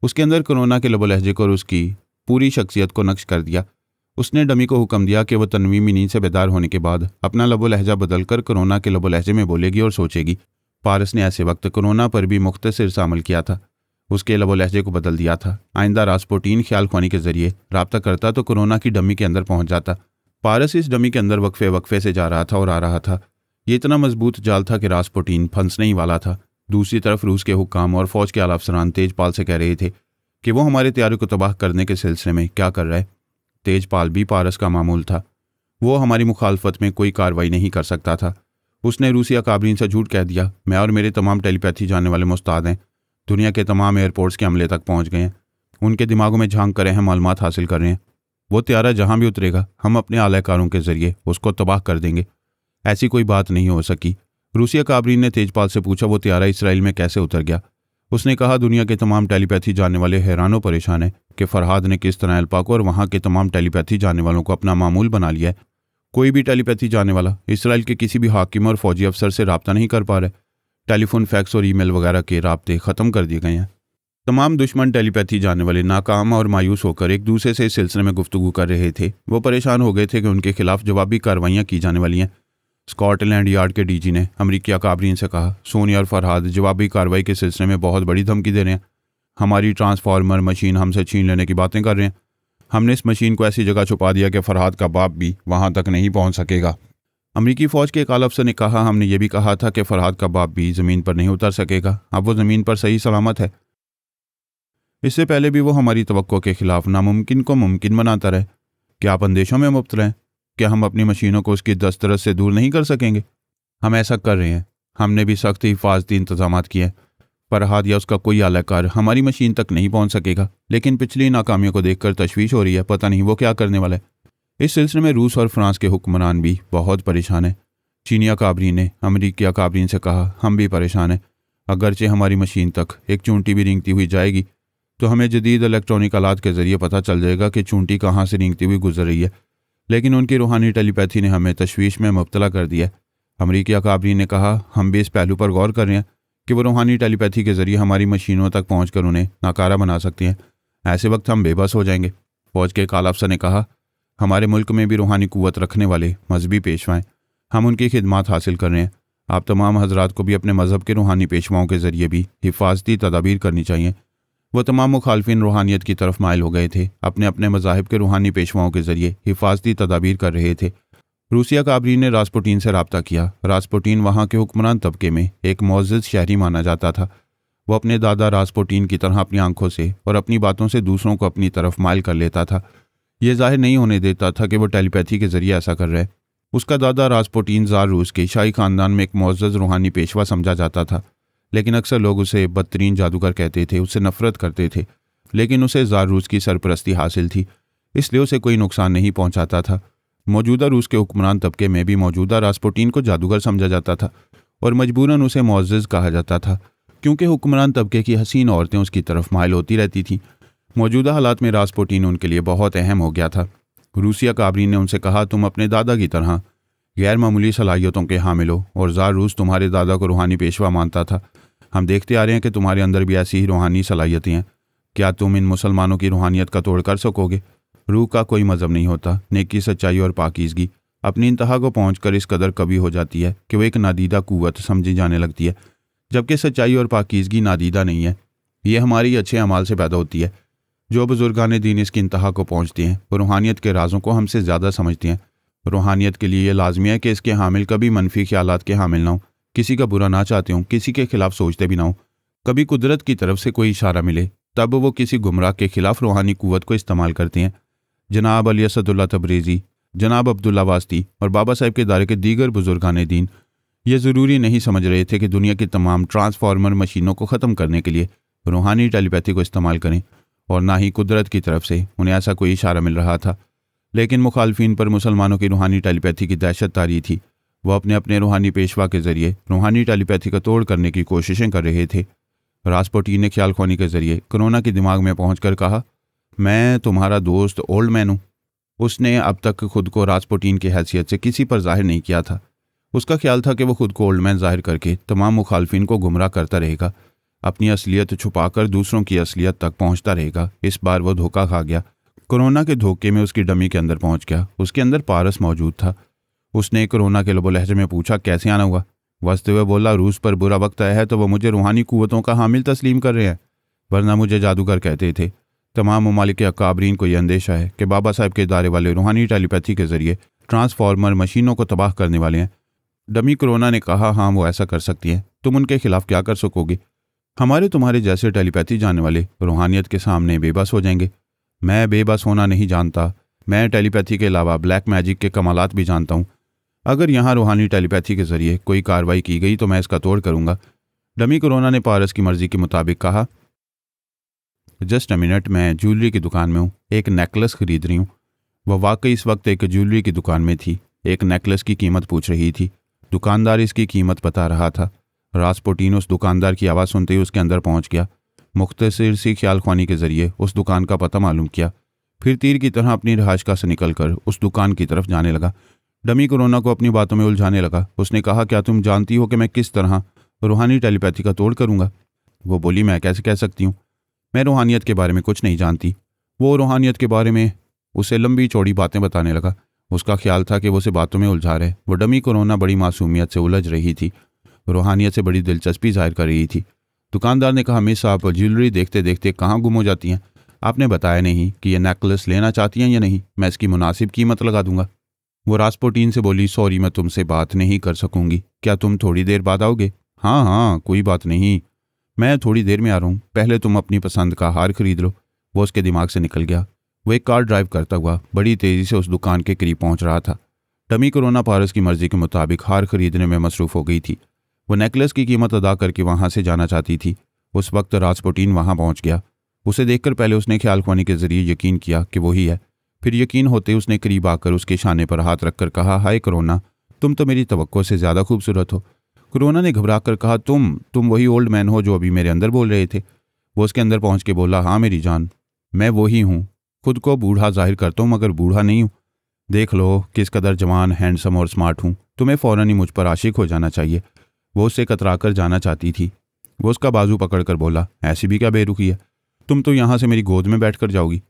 [SPEAKER 1] उसके अंदर कोरोना के लबो लहजे को और उसकी पूरी शख्सियत को नक्श कर दिया। उसने डमी को हुक्म दिया कि वह तनवीमी नींद से बेदार होने के बाद अपना लबो लहजा बदलकर कोरोना के लबो लहजे में बोलेगी और सोचेगी। पारस ने ऐसे वक्त कोरोना पर भी मुख्तसर सा अमल किया था, उसके लबो लहजे को बदल दिया था। आइंदा रास्पुटीन ख्याल ख्वानी के जरिए रब्ता करता तो कोरोना की डमी के अंदर पहुंच जाता। पारस इस डमी के अंदर वक्फे वक्फे से जा रहा था और आ रहा था। ये इतना मजबूत जाल था कि रास्पुटीन फंसने ही वाला था। दूसरी तरफ रूस के हुक्काम और फौज के आला अफसरान तेजपाल से कह रहे थे कि वो हमारे तैयारी को तबाह करने के सिलसिले में क्या कर रहा है। तेजपाल भी पारस का मामूल था। वो हमारी मुखालफत में कोई कार्रवाई नहीं कर सकता था। उसने रूसी अकाबरीन से झूठ कह दिया। मैं और मेरे तमाम टेलीपैथी जानने वाले मुस्ताद हैं, दुनिया के तमाम एयरपोर्ट्स के अमले तक पहुंच गए हैं, उनके दिमागों में झांक कर अहम मालूमात हासिल कर रहे हैं। वो त्यारा जहां भी उतरेगा हम अपने आलाकारों के जरिए उसको तबाह कर देंगे। ऐसी कोई बात नहीं हो सकी। रूसी अकाबरीन ने तेजपाल से पूछा, वो त्यारा इसराइल में कैसे उतर गया? उसने कहा, दुनिया के तमाम टेलीपैथी जानने वाले हैरान परेशान हैं कि फरहाद ने किस तरह अल्पा को और वहाँ के तमाम टेलीपैथी जानने वालों को अपना मामूल बना लिया है। कोई भी टेलीपैथी जानने वाला इसराइल के किसी भी हाकिम और फौजी अफसर से रब्ता नहीं कर पा रहे। टेलीफोन, फैक्स और ईमेल वगैरह के राब्ते ख़त्म कर दिए गए हैं। तमाम दुश्मन टेलीपैथी जानने वाले नाकाम और मायूस होकर एक दूसरे से इस सिलसिले में गुफ्तगू कर रहे थे। वो परेशान हो गए थे कि उनके खिलाफ जवाबी कार्रवाइयाँ की जाने वाली हैं। स्कॉटलैंड यार्ड के डीजी ने अमरीकी अकाबरीन से कहा, सोनिया और फरहाद जवाबी कार्रवाई के सिलसिले में बहुत बड़ी धमकी दे रहे हैं। हमारी ट्रांसफार्मर मशीन हमसे छीन लेने की बातें कर रहे हैं। हमने इस मशीन को ऐसी जगह छुपा दिया कि फरहाद का बाप भी वहां तक नहीं पहुंच सकेगा। अमरीकी फ़ौज के एक आला अफसर ने कहा, हमने ये भी कहा था कि फरहाद का बाप भी ज़मीन पर नहीं उतर सकेगा। अब वो ज़मीन पर सही सलामत है। इससे पहले भी वो हमारी तवक्को के खिलाफ नामुमकिन को मुमकिन बनाता रहे। क्या आप अंदेशों में मुब्तला हैं? क्या हम अपनी मशीनों को उसकी दस्तरस से दूर नहीं कर सकेंगे? हम ऐसा कर रहे हैं। हमने भी सख्त हिफाजती इंतजाम किए हैं। फरहाद या उसका कोई आलाकार हमारी मशीन तक नहीं पहुंच सकेगा, लेकिन पिछली नाकामियों को देखकर तशवीश हो रही है। पता नहीं वो क्या करने वाला है। इस सिलसिले में रूस और फ्रांस के हुक्मरान भी बहुत परेशान हैं। चीनी अकाबरीन ने अमरीकी अकाबरीन से कहा, हम भी परेशान हैं। अगरचे हमारी मशीन तक एक चूंटी भी रेंगती हुई जाएगी तो हमें जदीद इलेक्ट्रॉनिक आलात के जरिए पता चल जाएगा कि चूंटी कहाँ से रेंगती हुई गुजर रही है, लेकिन उनकी रूहानी टेलीपैथी ने हमें तशवीश में मुब्तला कर दिया है। अमरीकी अकाबरीन ने कहा, हम भी इस पहलू पर गौर कर रहे हैं कि वो रूहानी टेलीपैथी के जरिए हमारी मशीनों तक पहुंचकर उन्हें नाकारा बना सकते हैं। ऐसे वक्त हम बेबस हो जाएंगे। फौज के एक आला अफसर ने कहा, हमारे मुल्क में भी रूहानी कुव्वत रखने वाले मजहबी पेशवाएँ, हम उनकी खिदमात हासिल कर रहे हैं। आप तमाम हजरात को भी अपने मजहब के रूहानी पेशवाओं के जरिए भी हिफाजती तदाबीर करनी चाहिए। वो तमाम मुखालफिन रूहानियत की तरफ माइल हो गए थे, अपने अपने मज़ाहिब के रूहानी पेशवाओं के जरिए हिफाजती तदाबीर कर रहे थे। रूसी अकाबरीन ने रास्पुटीन से रब्ता किया। रास्पुटीन वहाँ के हुक्मरान तबके में एक मुअज़्ज़ज़ शहरी माना जाता था। वो अपने दादा रास्पुटीन की तरह अपनी आंखों से और अपनी बातों से दूसरों को अपनी तरफ माइल कर लेता था। ये जाहिर नहीं होने देता था कि वो टेलीपैथी के जरिए ऐसा कर रहा है। उसका दादा रास्पुटीन ज़ार रूस के शाही ख़ानदान में एक मुअज़्ज़ज़ रूहानी पेशवा समझा जाता था, लेकिन अक्सर लोग उसे बदतरीन जादूगर कहते थे, उससे नफरत करते थे। लेकिन उसे ज़ार रूस की सरपरस्ती हासिल थी, इसलिए उसे कोई नुकसान नहीं पहुंचाता था। मौजूदा रूस के हुक्मरान तबके में भी मौजूदा रास्पुटीन को जादूगर समझा जाता था और मजबूरन उसे मुअज़्ज़ज़ कहा जाता था, क्योंकि हुक्मरान तबके की हसीन औरतें उसकी तरफ माइल होती रहती थीं। मौजूदा हालात में रास्पुटीन उनके लिए बहुत अहम हो गया था। रूसी अकाबरीन ने उनसे कहा, तुम अपने दादा की तरह गैर मामूली सलाहियतों के हामिल हो और ज़ार रूस तुम्हारे दादा को रूहानी पेशवा मानता था। हम देखते आ रहे हैं कि तुम्हारे अंदर भी ऐसी ही रूहानी सलाहियतें हैं। क्या तुम इन मुसलमानों की रूहानियत का तोड़ कर सकोगे? रूह का कोई मज़हब नहीं होता। नेकी, सच्चाई और पाकीज़गी अपनी इंतहा को पहुंचकर इस कदर कभी हो जाती है कि वो एक नादीदा कुव्वत समझी जाने लगती है, जबकि सच्चाई और पाकीज़गी नादीदा नहीं है। ये हमारी अच्छे अमाल से पैदा होती है। जो बुजुर्गान दीन इसकी इंतहा को पहुँचते हैं वो रूहानियत के राजों को हमसे ज़्यादा समझते हैं। रूहानियत के लिए ये लाजमी है कि इसके हामिल कभी मनफी ख्यालात के हामिल ना हो, किसी का बुरा ना चाहते हों, किसी के खिलाफ सोचते भी ना हो। कभी कुदरत की तरफ से कोई इशारा मिले तब वो किसी गुमराह के खिलाफ रूहानी कुव्वत को इस्तेमाल करते हैं। जनाब अली असदुल्ला तबरेज़ी, जनाब अब्दुल्ला वास्ती और बाबा साहब के दायरे के दीगर बुजुर्गान दीन ये ज़रूरी नहीं समझ रहे थे कि दुनिया की तमाम ट्रांसफार्मर मशीनों को ख़त्म करने के लिए रूहानी टेलीपैथी को इस्तेमाल करें, और ना ही कुदरत की तरफ से उन्हें ऐसा कोई इशारा मिल रहा था। लेकिन मुखालफिन पर मुसलमानों की रूहानी टेलीपैथी की दहशत तारी थी। वह अपने अपने रूहानी पेशवा के जरिए रूहानी टेलीपैथी का तोड़ करने की कोशिशें कर रहे थे। रास्पुटिन ने ख्याल ख्वानी के जरिए कोरोना के दिमाग में पहुंचकर कहा, मैं तुम्हारा दोस्त ओल्ड मैन हूँ। उसने अब तक खुद को रास्पुटिन की हैसियत से किसी पर जाहिर नहीं किया था। उसका ख्याल था कि वो खुद को ओल्ड मैन जाहिर करके तमाम मुखालफिन को गुमराह करता रहेगा, अपनी असलियत छुपाकर दूसरों की असलियत तक पहुंचता रहेगा। इस बार वो धोखा खा गया। कोरोना के धोखे में उसकी डमी के अंदर पहुंच गया। उसके अंदर पारस मौजूद था। उसने कोरोना के लबो लहजे में पूछा, कैसे आना हुआ? वसते हुए बोला, रूस पर बुरा वक्त आया है तो वह मुझे रूहानी कुव्वतों का हामिल तस्लीम कर रहे हैं, वरना मुझे जादूगर कहते थे। तमाम ममालिक के अकाबरीन को यह अंदेशा है कि बाबा साहब के इदारे वाले रूहानी टेलीपैथी के जरिए ट्रांसफार्मर मशीनों को तबाह करने वाले हैं। डमी कोरोना ने कहा, हाँ वो ऐसा कर सकती हैं, तुम उनके खिलाफ क्या कर सकोगे? हमारे तुम्हारे जैसे टेलीपैथी जानने वाले रूहानियत के सामने बेबस हो जाएंगे। मैं बेबस होना नहीं जानता। मैं टेलीपैथी के अलावा ब्लैक मैजिक के कमालात भी जानता हूँ। अगर यहाँ रूहानी टेलीपैथी के जरिए कोई कार्रवाई की गई तो मैं इसका तोड़ करूँगा। डमी कोरोना ने पारस की मर्जी के मुताबिक कहा, जस्ट अ मिनट, मैं ज्वेलरी की दुकान में हूँ, एक नेकलेस खरीद रही हूँ। वह वाकई इस वक्त एक ज्वेलरी की दुकान में थी। एक नेकलेस की कीमत पूछ रही थी। दुकानदार इसकी कीमत बता रहा था। रास्पुटिन उस दुकानदार की आवाज़ सुनते ही उसके अंदर पहुंच गया। मुख्तसर सी ख्याल ख्वानी के जरिए उस दुकान का पता मालूम किया, फिर तीर की तरह अपनी रिहाइशगाह से निकलकर उस दुकान की तरफ जाने लगा। डमी कोरोना को अपनी बातों में उलझाने लगा। उसने कहा, क्या तुम जानती हो कि मैं किस तरह रूहानी टेलीपैथी का तोड़ करूंगा? वो बोली, मैं कैसे कह सकती हूँ, मैं रूहानियत के बारे में कुछ नहीं जानती। वो रूहानियत के बारे में उसे लंबी चौड़ी बातें बताने लगा। उसका ख्याल था कि वो उसे बातों में उलझा रहे। वो डमी कोरोना बड़ी मासूमियत से उलझ रही थी, रूहानियत से बड़ी दिलचस्पी जाहिर कर रही थी। दुकानदार ने कहा, मिस आप ज्वेलरी देखते देखते कहाँ गुम हो जाती हैं? आपने बताया नहीं कि यह नेकलेस लेना चाहती हैं या नहीं। मैं इसकी मुनासिब कीमत लगा दूंगा। वो रास्पुटिन से बोली, सॉरी मैं तुमसे बात नहीं कर सकूंगी, क्या तुम थोड़ी देर बाद आओगे? हाँ हाँ कोई बात नहीं, मैं थोड़ी देर में आ रहा हूँ, पहले तुम अपनी पसंद का हार खरीद लो। वो उसके दिमाग से निकल गया। वो एक कार ड्राइव करता हुआ बड़ी तेज़ी से उस दुकान के करीब पहुंच रहा था। डमी कोरोना पारस की मर्जी के मुताबिक हार खरीदने में मसरूफ़ हो गई थी। वो नेकलेस की कीमत अदा करके वहां से जाना चाहती थी। उस वक्त रास्पुटिन वहां पहुंच गया। उसे देखकर पहले उसने ख्याल ख्वानी के जरिए यकीन किया कि वही है। फिर यकीन होते उसने करीब आकर उसके शाने पर हाथ रखकर कहा, हाय कोरोना, तुम तो मेरी तवक्को से ज़्यादा खूबसूरत हो। कोरोना ने घबरा कर कहा, तुम वही ओल्ड मैन हो जो अभी मेरे अंदर बोल रहे थे। वो उसके अंदर पहुंच के बोला, हाँ मेरी जान, मैं वही हूँ। खुद को बूढ़ा जाहिर करता हूँ मगर बूढ़ा नहीं हूँ। देख लो किस कदर जवान, हैंडसम और स्मार्ट हूँ। तुम्हें फ़ौरन ही मुझ पर आशिक हो जाना चाहिए। वो उससे कतरा कर जाना चाहती थी। वो उसका बाजू पकड़कर बोला, ऐसी भी क्या बेरुखी है, तुम तो यहाँ से मेरी गोद में बैठ कर जाओगी।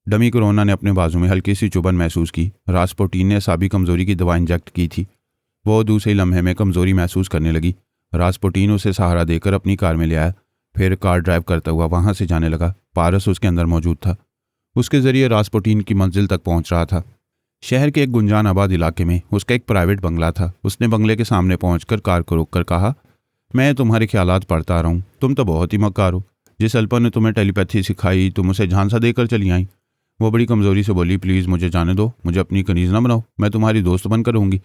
[SPEAKER 1] डमी कोरोना ने अपने बाजू में हल्की सी चुभन महसूस की। रास्पुटिन ने साबी कमज़ोरी की दवा इंजेक्ट की थी। वो दूसरे लम्हे में कमज़ोरी महसूस करने लगी। रास्पुटिन उसे सहारा देकर अपनी कार में ले आया, फिर कार ड्राइव करता हुआ वहाँ से जाने लगा। पारस उसके अंदर मौजूद था। उसके ज़रिए रास्पुटिन की मंजिल तक पहुँच रहा था। शहर के एक गुंजान आबाद इलाके में उसका एक प्राइवेट बंगला था। उसने बंगले के सामने पहुंचकर कार को रोककर कहा, मैं तुम्हारे ख्यालात पढ़ता आ रहा हूँ, तुम तो बहुत ही मक्कार हो। जिस अल्पन ने तुम्हें टेलीपैथी सिखाई तुम उसे झांसा देकर चली आई। वो बड़ी कमज़ोरी से बोली, प्लीज़ मुझे जाने दो, मुझे अपनी कनीज़ ना बनाओ, मैं तुम्हारी दोस्त बनकर रहूँगी।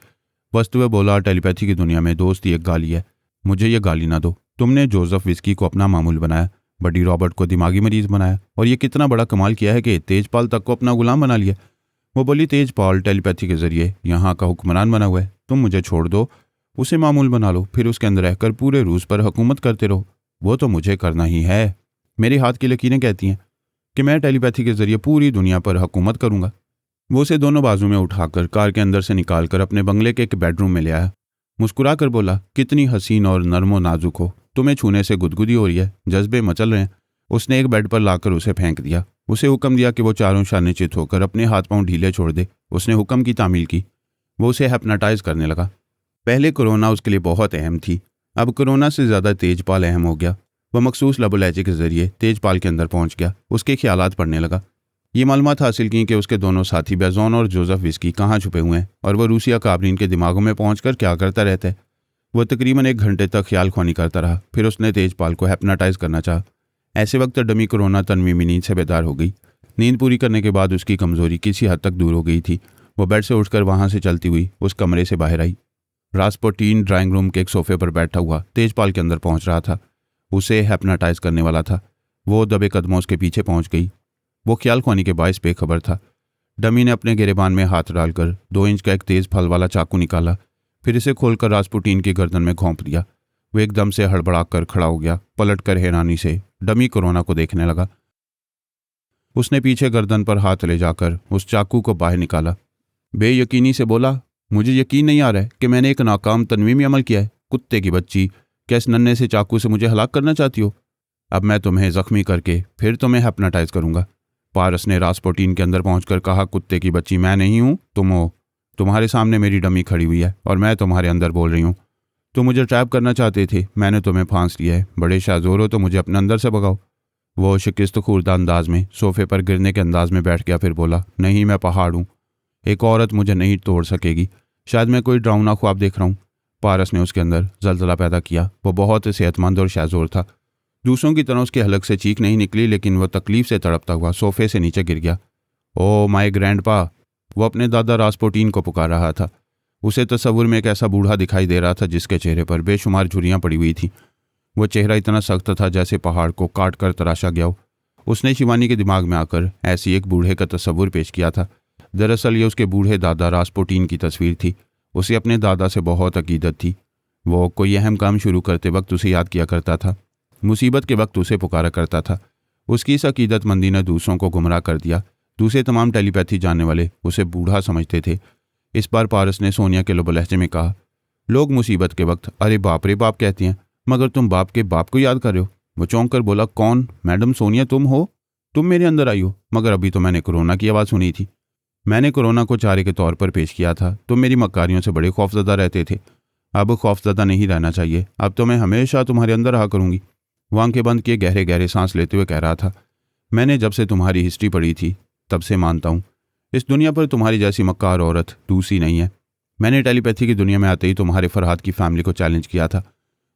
[SPEAKER 1] वस्तुए बोला, टेलीपैथी की दुनिया में दोस्त ही एक गाली है, मुझे ये गाली ना दो। तुमने जोसेफ विस्की को अपना मामूल बनाया, बडी रॉबर्ट को दिमागी मरीज बनाया, और ये कितना बड़ा कमाल किया है कि तेजपाल तक को अपना गुलाम बना लिया। वो बोली, तेजपाल टेलीपैथी के जरिए यहाँ का हुक्मरान बना हुआ है, तुम मुझे छोड़ दो, उसे मामूल बना लो, फिर उसके अंदर रहकर पूरे रूस पर हुकूमत करते रहो। वो तो मुझे करना ही है। मेरे हाथ की लकीरें कहती हैं कि मैं टेलीपैथी के जरिए पूरी दुनिया पर हुकूमत करूंगा। वो उसे दोनों बाजू में उठाकर कार के अंदर से निकालकर अपने बंगले के एक बेडरूम में ले आया। मुस्कुरा कर बोला, कितनी हसीन और नर्मो नाजुक हो, तुम्हें छूने से गुदगुदी हो रही है, जज्बे मचल रहे हैं। उसने एक बेड पर लाकर उसे फेंक दिया। उसे हुक्म दिया कि वो चारों शाने चित होकर अपने हाथ पांव ढीले छोड़ दे। उसने हुक्म की तामील की। वो उसे हिप्नोटाइज करने लगा। पहले कोरोना उसके लिए बहुत अहम थी, अब कोरोना से ज़्यादा तेजपाल अहम हो गया। वह मखसूस लबोलहजे के जरिए तेजपाल के अंदर पहुंच गया। उसके ख्यालात पढ़ने लगा। ये मालूमात हासिल की कि उसके दोनों साथी बेजोन और जोसेफ विस्की कहाँ छुपे हुए हैं और वह रूसिया काबरीन के दिमागों में पहुंचकर क्या करता रहता है। वह तकरीबन 1 घंटे तक ख्याल ख्वानी करता रहा। फिर उसने तेजपाल को हिप्नोटाइज करना चाहा। ऐसे वक्त डमी कोरोना तनवीमी नींद से बेदार हो गई। नींद पूरी करने के बाद उसकी कमज़ोरी किसी हद तक दूर हो गई थी। वो बेड से उठकर वहाँ से चलती हुई उस कमरे से बाहर आई। रास्पुटिन ड्राइंग रूम के एक सोफे पर बैठा हुआ तेजपाल के अंदर पहुँच रहा था। उसे हिप्नोटाइज करने वाला था। वो दबे कदमों उसके पीछे पहुँच गई। वो ख्याल ख्वानी के बायस बेखबर था। डमी ने अपने गिरेबान में हाथ डालकर 2 इंच का एक तेज फल वाला चाकू निकाला, फिर इसे खोलकर रास्पुटीन की गर्दन में घोंप दिया। वो एकदम से हड़बड़ाकर खड़ा हो गया, पलटकर हैरानी से डमी कोरोना को देखने लगा। उसने पीछे गर्दन पर हाथ ले जाकर उस चाकू को बाहर निकाला। बेयकीनी से बोला, मुझे यकीन नहीं आ रहा है कि मैंने एक नाकाम तनवीमी अमल किया है। कुत्ते की बच्ची, क्या इस नन्हे से चाकू से मुझे हलाक करना चाहती हो? अब मैं तुम्हें जख्मी करके फिर तुम्हें हिप्नोटाइज करूंगा। पारस ने रास्पुटीन के अंदर पहुंचकर कहा, कुत्ते की बच्ची मैं नहीं हूं, तुम हो। तुम्हारे सामने मेरी डमी खड़ी हुई है और मैं तुम्हारे अंदर बोल रही हूं। तुम मुझे ट्रैप करना चाहते थे, मैंने तुम्हें फांस लिया है। बड़े शाहजोर हो तो मुझे अपने अंदर से भगाओ। वो शिकस्त खुर्दा अंदाज में सोफे पर गिरने के अंदाज में बैठ गया, फिर बोला, नहीं, मैं पहाड़ हूँ, एक औरत मुझे नहीं तोड़ सकेगी। शायद मैं कोई डरावना ख्वाब देख रहा हूँ। पारस ने उसके अंदर जलजला पैदा किया। वो बहुत सेहतमंद और शाहजोर था। दूसरों की तरह उसके हलक से चीख नहीं निकली, लेकिन वह तकलीफ से तड़पता हुआ सोफे से नीचे गिर गया। ओ माय ग्रैंडपा, वो अपने दादा रास्पुटीन को पुकार रहा था। उसे तस्वुर में एक ऐसा बूढ़ा दिखाई दे रहा था जिसके चेहरे पर बेशुमार झुर्रियाँ पड़ी हुई थी। वो चेहरा इतना सख्त था जैसे पहाड़ को काट कर तराशा गया हो। उसने शिवानी के दिमाग में आकर ऐसी एक बूढ़े का तस्वुर पेश किया था। दरअसल ये उसके बूढ़े दादा रास्पुटीन की तस्वीर थी। उसे अपने दादा से बहुत अकीदत थी। वो कोई अहम काम शुरू करते वक्त उसे याद किया करता था, मुसीबत के वक्त उसे पुकारा करता था। उसकी इस अकीदतमंदी ने दूसरों को गुमराह कर दिया। दूसरे तमाम टेलीपैथी जानने वाले उसे बूढ़ा समझते थे। इस बार पारस ने सोनिया के लुब लहजे में कहा, लोग मुसीबत के वक्त अरे बाप रे बाप कहते हैं, मगर तुम बाप के बाप को याद कर रहे हो। वो चौंक कर बोला, कौन? मैडम सोनिया तुम हो? तुम मेरे अंदर आई हो? मगर अभी तो मैंने कोरोना की आवाज़ सुनी थी। मैंने कोरोना को चारे के तौर पर पेश किया था। तुम मेरी मक्कारियों से बड़े खौफजदा रहते थे। अब खौफजदा नहीं रहना चाहिए। अब तो मैं हमेशा तुम्हारे अंदर रहा करूंगी। वो आंखें बंद किए गहरे गहरे सांस लेते हुए कह रहा था, मैंने जब से तुम्हारी हिस्ट्री पढ़ी थी तब से मानता हूँ इस दुनिया पर तुम्हारी जैसी मक्कार औरत दूसरी नहीं है। मैंने टेलीपैथी की दुनिया में आते ही तुम्हारे फरहाद की फैमिली को चैलेंज किया था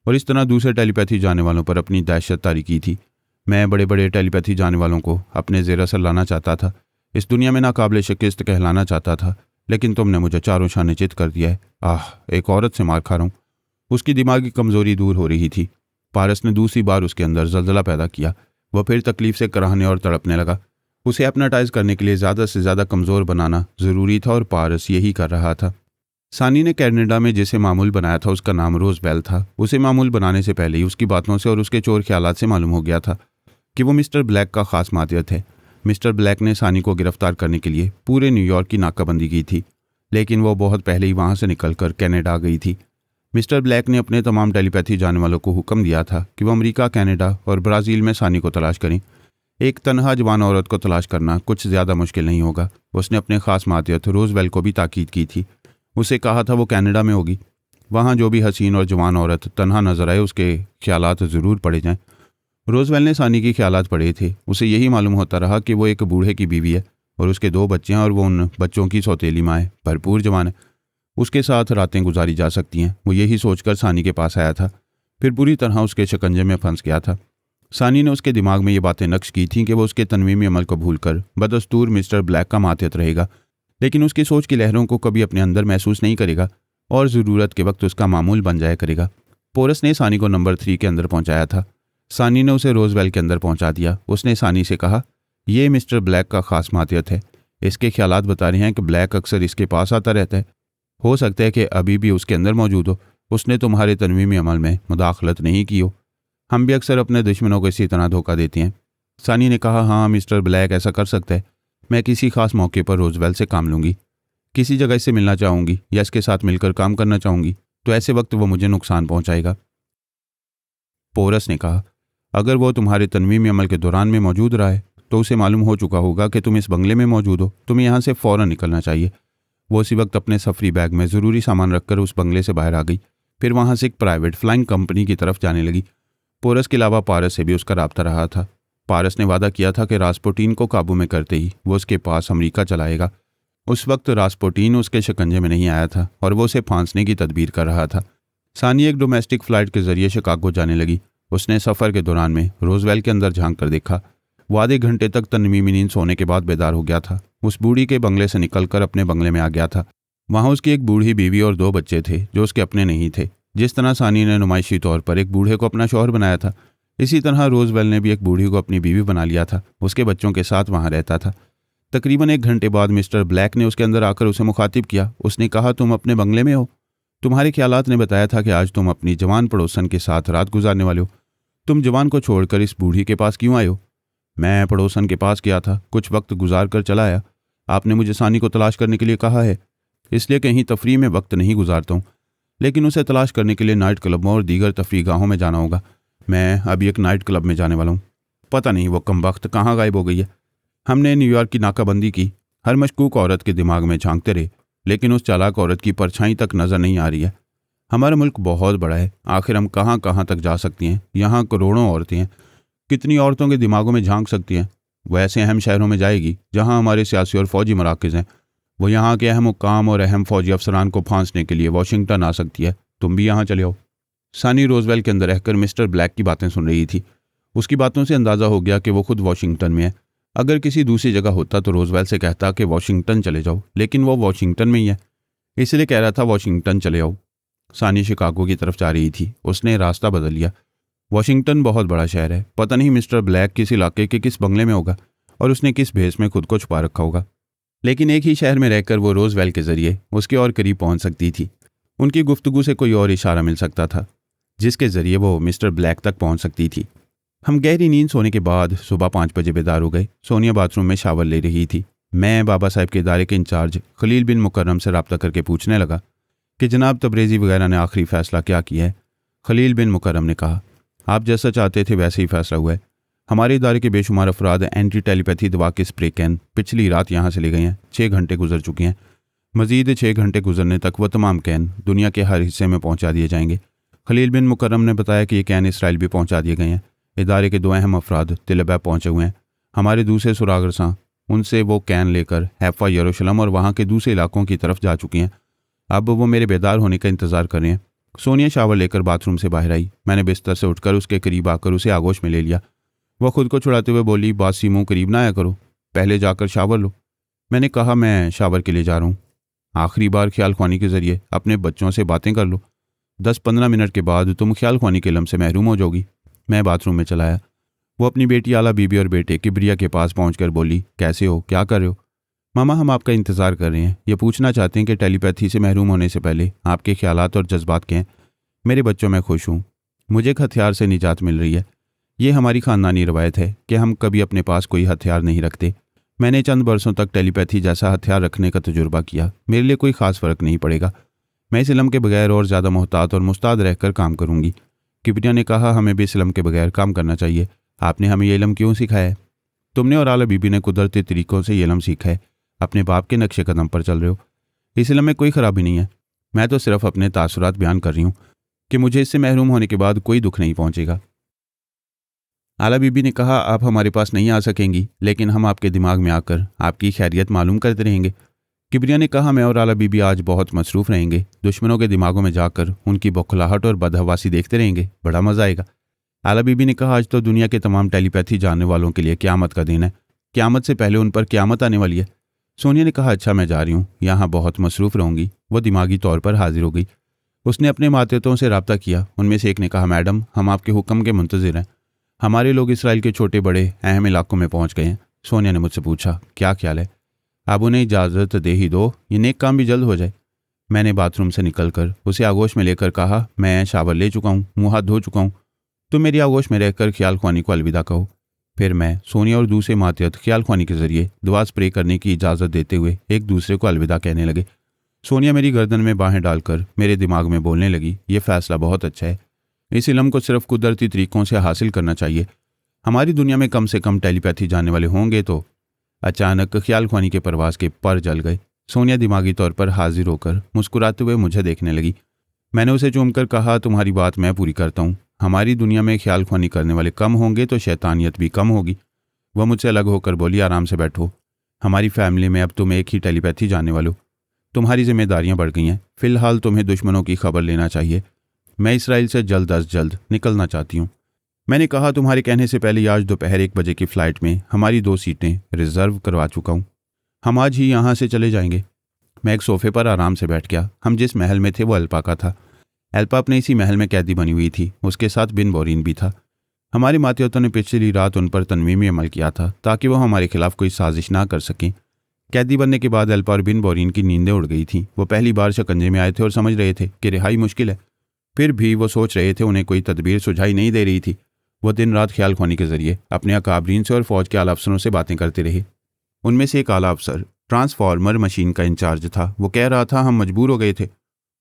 [SPEAKER 1] और इस तरह दूसरे टेलीपैथी जाने वालों पर अपनी दहशत तारी की थी। मैं बड़े बड़े टेलीपैथी जाने वालों को अपने ज़ेर असर लाना चाहता था, इस दुनिया में नाकाबिले शिकस्त कहलाना चाहता था, लेकिन तुमने मुझे चारों शाने चित कर दिया है। एक औरत से मार खा रहा हूँ। उसकी दिमागी कमज़ोरी दूर हो रही थी। पारस ने दूसरी बार उसके अंदर जलजला पैदा किया। वह फिर तकलीफ से कराहने और तड़पने लगा। उसे हिप्नोटाइज करने के लिए ज़्यादा से ज़्यादा कमज़ोर बनाना ज़रूरी था और पारस यही कर रहा था। सानी ने कनाडा में जिसे मामूल बनाया था उसका नाम रोजबेल था। उसे मामूल बनाने से पहले ही उसकी बातों से और उसके चोर ख्यालात से मालूम हो गया था कि वो मिस्टर ब्लैक का ख़ास मातियत है। मिस्टर ब्लैक ने सानी को गिरफ्तार करने के लिए पूरे न्यूयॉर्क की नाकाबंदी की थी, लेकिन वो बहुत पहले ही वहाँ से निकलकर कनाडा गई थी। मिस्टर ब्लैक ने अपने तमाम टेलीपैथी जानने वालों को हुक्म दिया था कि वो अमेरिका, कनाडा और ब्राज़ील में सानी को तलाश करें। एक तनहा जवान औरत को तलाश करना कुछ ज़्यादा मुश्किल नहीं होगा। उसने अपने ख़ास मातियत रोजवेल को भी ताकीद की थी। उसे कहा था वो कनाडा में होगी। वहाँ जो भी हसीन और जवान औरत तन्हा नजर आए उसके ख्यालात ज़रूर पढ़े जाएं। रोजवेल ने सानी के ख्यालात पढ़े थे। उसे यही मालूम होता रहा कि वो एक बूढ़े की बीवी है और उसके 2 बच्चे हैं और वो उन बच्चों की सौतेली माँ है, भरपूर जवान है, उसके साथ रातें गुजारी जा सकती हैं। वो यही सोचकर सानी के पास आया था, फिर पूरी तरह उसके शिकंजे में फंस गया था। सानी ने उसके दिमाग में ये बातें नक्श की थीं कि वो उसके तनवीमी अमल को भूलकर बदस्तूर मिस्टर ब्लैक का मातियत रहेगा, लेकिन उसकी सोच की लहरों को कभी अपने अंदर महसूस नहीं करेगा और ज़रूरत के वक्त उसका मामूल बन जाया करेगा। पोरस ने सानी को नंबर 3 के अंदर पहुंचाया था। सानी ने उसे रोजवेल के अंदर पहुंचा दिया। उसने सानी से कहा, यह मिस्टर ब्लैक का ख़ास मातियत है। इसके ख्यालात बता रहे हैं कि ब्लैक अक्सर इसके पास आता रहता है। हो सकता है कि अभी भी उसके अंदर मौजूद हो। उसने तुम्हारे तनवीमी अमल में मुदाखलत नहीं की हो। हम भी अक्सर अपने दुश्मनों को इसी तरह धोखा देते हैं। सानी ने कहा, हाँ, मिस्टर ब्लैक ऐसा कर सकता है। मैं किसी खास मौके पर रोजवेल से काम लूँगी, किसी जगह इससे मिलना चाहूँगी या इसके साथ मिलकर काम करना चाहूँगी, तो ऐसे वक्त वो मुझे नुकसान पहुँचाएगा। पोरस ने कहा, अगर वो तुम्हारे तनवीमी अमल के दौरान में मौजूद रहा है तो उसे मालूम हो चुका होगा कि तुम इस बंगले में मौजूद हो। तुम्हें यहाँ से फ़ौरन निकलना चाहिए। वो उसी वक्त अपने सफरी बैग में ज़रूरी सामान रखकर उस बंगले से बाहर आ गई। फिर वहाँ से एक प्राइवेट फ्लाइंग कंपनी की तरफ जाने लगी। पोरस के अलावा पारस से भी उसका राब्ता रहा था। पारस ने वादा किया था कि रास्पुटीन को काबू में करते ही वो उसके पास अमेरिका चलाएगा। उस वक्त रास्पुटीन उसके शिकंजे में नहीं आया था और वो उसे फांसने की तदबीर कर रहा था। सानी एक डोमेस्टिक फ़्लाइट के ज़रिए शिकागो जाने लगी। उसने सफ़र के दौरान में रोजवेल के अंदर झांक कर देखा। वो आधे घंटे तक तनवीमी नींद सोने के बाद बेदार हो गया था। उस बूढ़ी के बंगले से निकलकर अपने बंगले में आ गया था। वहाँ उसकी एक बूढ़ी बीवी और 2 बच्चे थे जो उसके अपने नहीं थे। जिस तरह सानी ने नुमाइशी तौर पर एक बूढ़े को अपना शौहर बनाया था, इसी तरह रोजवेल ने भी एक बूढ़ी को अपनी बीवी बना लिया था। उसके बच्चों के साथ वहाँ रहता था। तकरीबन 1 घंटे बाद मिस्टर ब्लैक ने उसके अंदर आकर उसे मुखातिब किया। उसने कहा, तुम अपने बंगले में हो? तुम्हारे ख्यालात ने बताया था कि आज तुम अपनी जवान पड़ोसन के साथ रात गुजारने वाले हो। तुम जवान को छोड़कर इस बूढ़ी के पास क्यों आए हो? मैं पड़ोसन के पास गया था, कुछ वक्त गुजार कर चला आया। आपने मुझे सानी को तलाश करने के लिए कहा है, इसलिए कहीं तफरीह में वक्त नहीं गुजारता हूँ, लेकिन उसे तलाश करने के लिए नाइट क्लबों और दीगर तफरीह गाहों में जाना होगा। मैं अभी एक नाइट क्लब में जाने वाला हूँ। पता नहीं वो कमबख्त कहाँ गायब हो गई है। हमने न्यूयॉर्क की नाकाबंदी की, हर मशकूक औरत के दिमाग में झांकते रहे, लेकिन उस चालाक औरत की परछाई तक नजर नहीं आ रही है। हमारा मुल्क बहुत बड़ा है, आखिर हम कहाँ कहाँ तक जा सकती हैं? यहाँ करोड़ों औरतें हैं, कितनी औरतों के दिमागों में झांक सकती हैं? वो ऐसे अहम शहरों में जाएगी जहाँ हमारे सियासी और फौजी मराकज़ हैं। वो यहाँ के अहम हुक्काम और अहम फौजी अफसरान को फांसने के लिए वाशिंगटन आ सकती है। तुम भी यहाँ चले आओ। सानी रोजवेल के अंदर रहकर मिस्टर ब्लैक की बातें सुन रही थी। उसकी बातों से अंदाज़ा हो गया कि वो खुद वाशिंगटन में है। अगर किसी दूसरी जगह होता तो रोजवेल से कहता कि वाशिंगटन चले जाओ, लेकिन वो वाशिंगटन में ही है, इसलिए कह रहा था वाशिंगटन चले आओ। सानी शिकागो की तरफ जा रही थी। उसने रास्ता बदल लिया। वाशिंगटन बहुत बड़ा शहर है। पता नहीं मिस्टर ब्लैक किस इलाके के किस बंगले में होगा और उसने किस भेस में खुद को छुपा रखा होगा, लेकिन एक ही शहर में रहकर वो रोजवेल के जरिए उसके और करीब पहुंच सकती थी। उनकी गुफ्तगू से कोई और इशारा मिल सकता था जिसके जरिए वो मिस्टर ब्लैक तक पहुंच सकती थी। हम गहरी नींद सोने के बाद सुबह 5 बजे बेदार हो गए। सोनिया बाथरूम में शावर ले रही थी। मैं बाबा साहब के इदारे के इंचार्ज खलील बिन मुकर्रम से रब्ता करके पूछने लगा कि जनाब तबरेज़ी वगैरह ने आखिरी फ़ैसला क्या किया है। खलील बिन मुकर्रम ने कहा, आप जैसा चाहते थे वैसे ही फ़ैसला हुआ है। हमारे इदारे के बेशुमार अफराद एंटी टेलीपैथी दवा के स्प्रे कैन पिछली रात यहाँ से ले गए हैं। 6 घंटे गुजर चुके हैं। मज़ीद 6 घंटे गुजरने तक वह तमाम कैन दुनिया के हर हिस्से में पहुँचा दिए जाएंगे। खलील बिन मुकर्रम ने बताया कि ये कैन इसराइल भी पहुँचा दिए गए हैं। इदारे के 2 अहम अफराद तिलबा पहुँचे हुए हैं। हमारे दूसरे सुरागरसां उनसे वो कैन लेकर हैफा यरूशलेम और वहाँ के दूसरे इलाकों की तरफ जा चुकी हैं। अब वो मेरे बेदार होने का इंतज़ार कर रहे हैं। सोनिया शावर लेकर बाथरूम से बाहर आई। मैंने बिस्तर से उठकर उसके करीब आकर उसे आगोश में ले लिया। वह खुद को छुड़ाते हुए बोली, बासी मुँह करीब ना आया करो, पहले जाकर शावर लो। मैंने कहा, मैं शावर के लिए जा रहा हूँ। आखिरी बार ख्याल ख्वानी के ज़रिए अपने बच्चों से बातें कर लो। 10-15 मिनट के बाद तुम ख्याल ख्वानी के इल्म से महरूम हो जाओगी। मैं बाथरूम में चलाया। वो अपनी बेटी आला बीबी और बेटे किब्रिया के पास पहुंचकर बोली, कैसे हो, क्या कर रहे हो? मामा, हम आपका इंतज़ार कर रहे हैं। ये पूछना चाहते हैं कि टेलीपैथी से महरूम होने से पहले आपके ख्यालात और जज्बात क्या हैं? मेरे बच्चों में खुश हूँ। मुझे एक हथियार से निजात मिल रही है। ये हमारी ख़ानदानी रवायत है कि हम कभी अपने पास कोई हथियार नहीं रखते। मैंने चंद बरसों तक टेलीपैथी जैसा हथियार रखने का तजुर्बा किया। मेरे लिए कोई ख़ास फ़र्क नहीं पड़ेगा। मैं इस इल्म के बगैर और ज़्यादा मोहतात और मुस्ताद रहकर काम करूँगी। किब्रिया ने कहा, हमें भी इस इल्म के बगैर काम करना चाहिए। आपने हमें ये इल्म क्यों सिखाया है? तुमने और आला बीबी ने कुदरती तरीक़ों से ये इल्म सीखा है। अपने बाप के नक्शे कदम पर चल रहे हो। इस इल्म में कोई ख़राबी नहीं है। मैं तो सिर्फ अपने तासुरात बयान कर रही हूँ कि मुझे इससे महरूम होने के बाद कोई दुख नहीं पहुँचेगा। आला बीबी ने कहा, आप हमारे पास नहीं आ सकेंगी, लेकिन हम आपके दिमाग में आकर आपकी खैरियत मालूम करते रहेंगे। किब्रिया ने कहा, मैं और आला बीबी आज बहुत मसरूफ़ रहेंगे। दुश्मनों के दिमागों में जाकर उनकी बौखलाहट और बदहवासी देखते रहेंगे। बड़ा मज़ा आएगा। आला बीबी ने कहा, आज तो दुनिया के तमाम टेलीपैथी जानने वालों के लिए क़यामत का दिन है। क़यामत से पहले उन पर क़यामत आने वाली है। सोनिया ने कहा, अच्छा मैं जा रही हूँ, यहाँ बहुत मसरूफ़ रहूँगी। वह दिमागी तौर पर हाजिर हो गई। उसने अपने मातहतों से रब्ता किया। उनमें से एक ने कहा, मैडम, हम आपके हुक्म के मुंतज़िर हैं। हमारे लोग इसराइल के छोटे बड़े अहम इलाकों में पहुँच गए हैं। सोनिया ने मुझसे पूछा, क्या ख्याल है? आप उन्हें इजाज़त दे ही दो, ये नेक काम भी जल्द हो जाए। मैंने बाथरूम से निकलकर उसे आगोश में लेकर कहा, मैं शावर ले चुका हूँ, मुँह हाथ धो चुका हूँ। तुम मेरी आगोश में रहकर ख्याल ख्वानी को अलविदा कहो। फिर मैं, सोनिया और दूसरे मातहत ख्याल ख्वानी के ज़रिए दुआ स्प्रे करने की इजाज़त देते हुए एक दूसरे को अलविदा कहने लगे। सोनिया मेरी गर्दन में बाहें डालकर मेरे दिमाग में बोलने लगी, ये फ़ैसला बहुत अच्छा है। इस इल्म को सिर्फ कुदरती तरीक़ों से हासिल करना चाहिए। हमारी दुनिया में कम से कम टेलीपैथी जानने वाले होंगे तो। अचानक ख्याल ख्वानी के परवाज़ के पर जल गए। सोनिया दिमागी तौर पर हाजिर होकर मुस्कुराते हुए मुझे देखने लगी। मैंने उसे चूमकर कहा, तुम्हारी बात मैं पूरी करता हूँ। हमारी दुनिया में ख्याल ख्वानी करने वाले कम होंगे तो शैतानियत भी कम होगी। वह मुझसे अलग होकर बोली, आराम से बैठो। हमारी फैमिली में अब तुम एक ही टेलीपैथी जानने वाले हो। तुम्हारी जिम्मेदारियां बढ़ गई हैं। फ़िलहाल तुम्हें दुश्मनों की खबर लेना चाहिए। मैं इसराइल से जल्द अज जल्द निकलना चाहती हूँ। मैंने कहा, तुम्हारे कहने से पहले आज दोपहर 1 बजे की फ़्लाइट में हमारी 2 सीटें रिज़र्व करवा चुका हूँ। हम आज ही यहाँ से चले जाएंगे। मैं एक सोफ़े पर आराम से बैठ गया। हम जिस महल में थे वो अल्पा का था। अल्पा अपने इसी महल में कैदी बनी हुई थी। उसके साथ बिन बोरीन भी था। हमारे मातहतों ने पिछली रात उन पर तनवीमी अमल किया था ताकि वो हमारे खिलाफ कोई साजिश ना कर सकें। कैदी बनने के बाद एल्पा और बिन बोरीन की नींदें उड़ गई थीं। वो पहली बार शिकंजे में आए थे और समझ रहे थे कि रिहाई मुश्किल है। फिर भी वो सोच रहे थे, उन्हें कोई तदबीर सुझाई नहीं दे रही थी। वो दिन रात ख्याल ख्वानी के जरिए अपने अकाबरीन से और फौज के आला अफसरों से बातें करते रहे। उनमें से एक आला अफसर ट्रांसफार्मर मशीन का इंचार्ज था। वो कह रहा था, हम मजबूर हो गए थे।